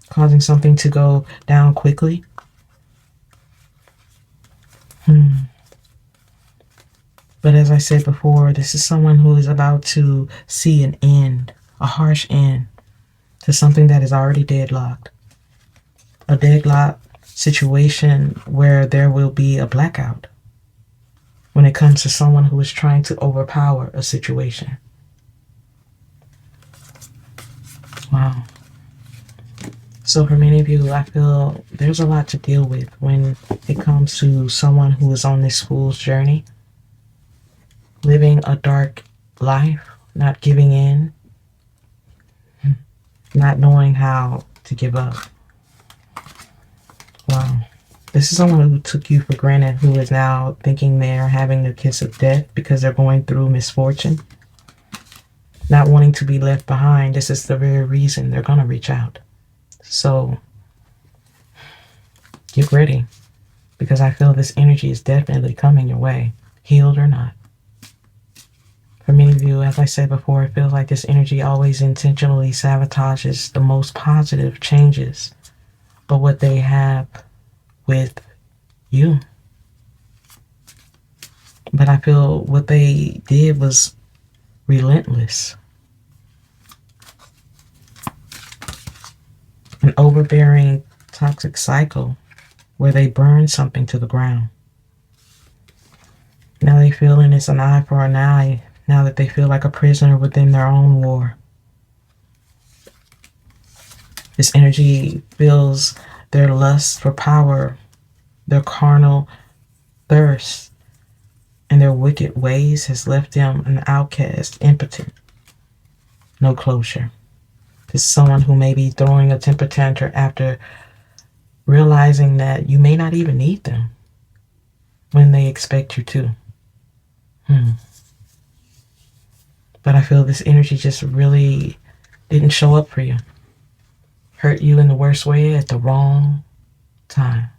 Causing something to go down quickly. But as I said before, this is someone who is about to see an end, a harsh end, to something that is already deadlocked. A deadlocked situation where there will be a blackout when it comes to someone who is trying to overpower a situation. Wow. So for many of you, I feel there's a lot to deal with when it comes to someone who is on this fool's journey, living a dark life, not giving in, not knowing how to give up. Wow. This is someone who took you for granted, who is now thinking they're having the kiss of death because they're going through misfortune. Not wanting to be left behind. This is the very reason they're going to reach out. So get ready, because I feel this energy is definitely coming your way, healed or not. For many of you, as I said before, it feels like this energy always intentionally sabotages the most positive changes, but what they have with you. But I feel what they did was relentless. An overbearing toxic cycle where they burn something to the ground. Now they feeling it's an eye for an eye, now that they feel like a prisoner within their own war. This energy feels their lust for power, their carnal thirst, and their wicked ways has left them an outcast, impotent, no closure. This is someone who may be throwing a temper tantrum after realizing that you may not even need them when they expect you to. But I feel this energy just really didn't show up for you. Hurt you in the worst way at the wrong time.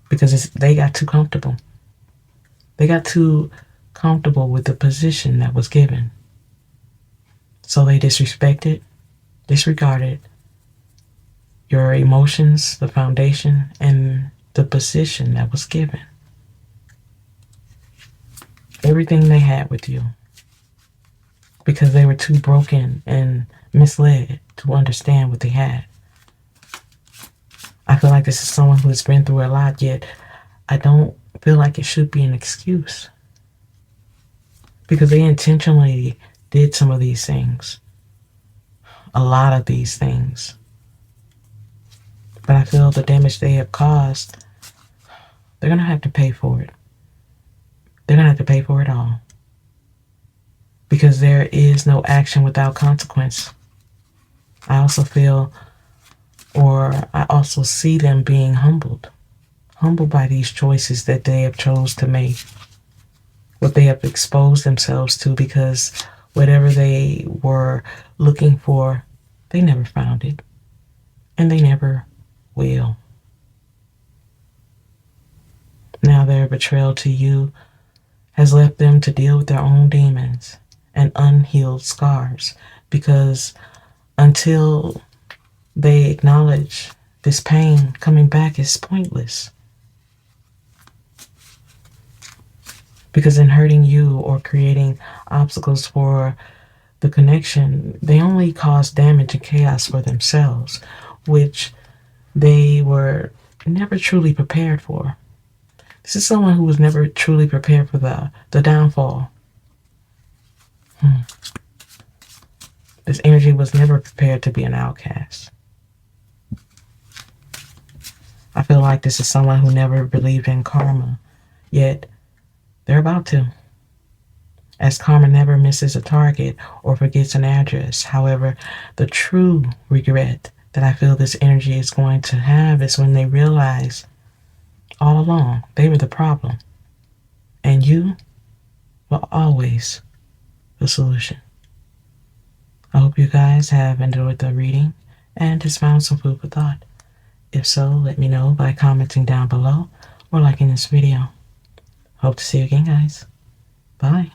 Because they got too comfortable. They got too comfortable with the position that was given. So they disrespected, disregarded your emotions, the foundation, and the position that was given. Everything they had with you. Because they were too broken and misled to understand what they had. I feel like this is someone who has been through a lot, yet I don't feel like it should be an excuse. Because they intentionally did some of these things. A lot of these things. But I feel the damage they have caused, they're going to have to pay for it. They're going to have to pay for it all. Because there is no action without consequence. I also feel, or I also see them being humbled. Humbled by these choices that they have chose to make. What they have exposed themselves to, because whatever they were looking for, they never found it. And they never will. Now their betrayal to you has left them to deal with their own demons and unhealed scars, because until they acknowledge this pain, coming back is pointless. Because in hurting you or creating obstacles for the connection, they only cause damage and chaos for themselves, which they were never truly prepared for. This is someone who was never truly prepared for the downfall. This energy was never prepared to be an outcast. I feel like this is someone who never believed in karma, yet they're about to, as karma never misses a target or forgets an address. However, the true regret that I feel this energy is going to have is when they realize all along they were the problem, and you were always the solution. I hope you guys have enjoyed the reading and has found some food for thought. If so, let me know by commenting down below or liking this video. Hope to see you again, guys. Bye.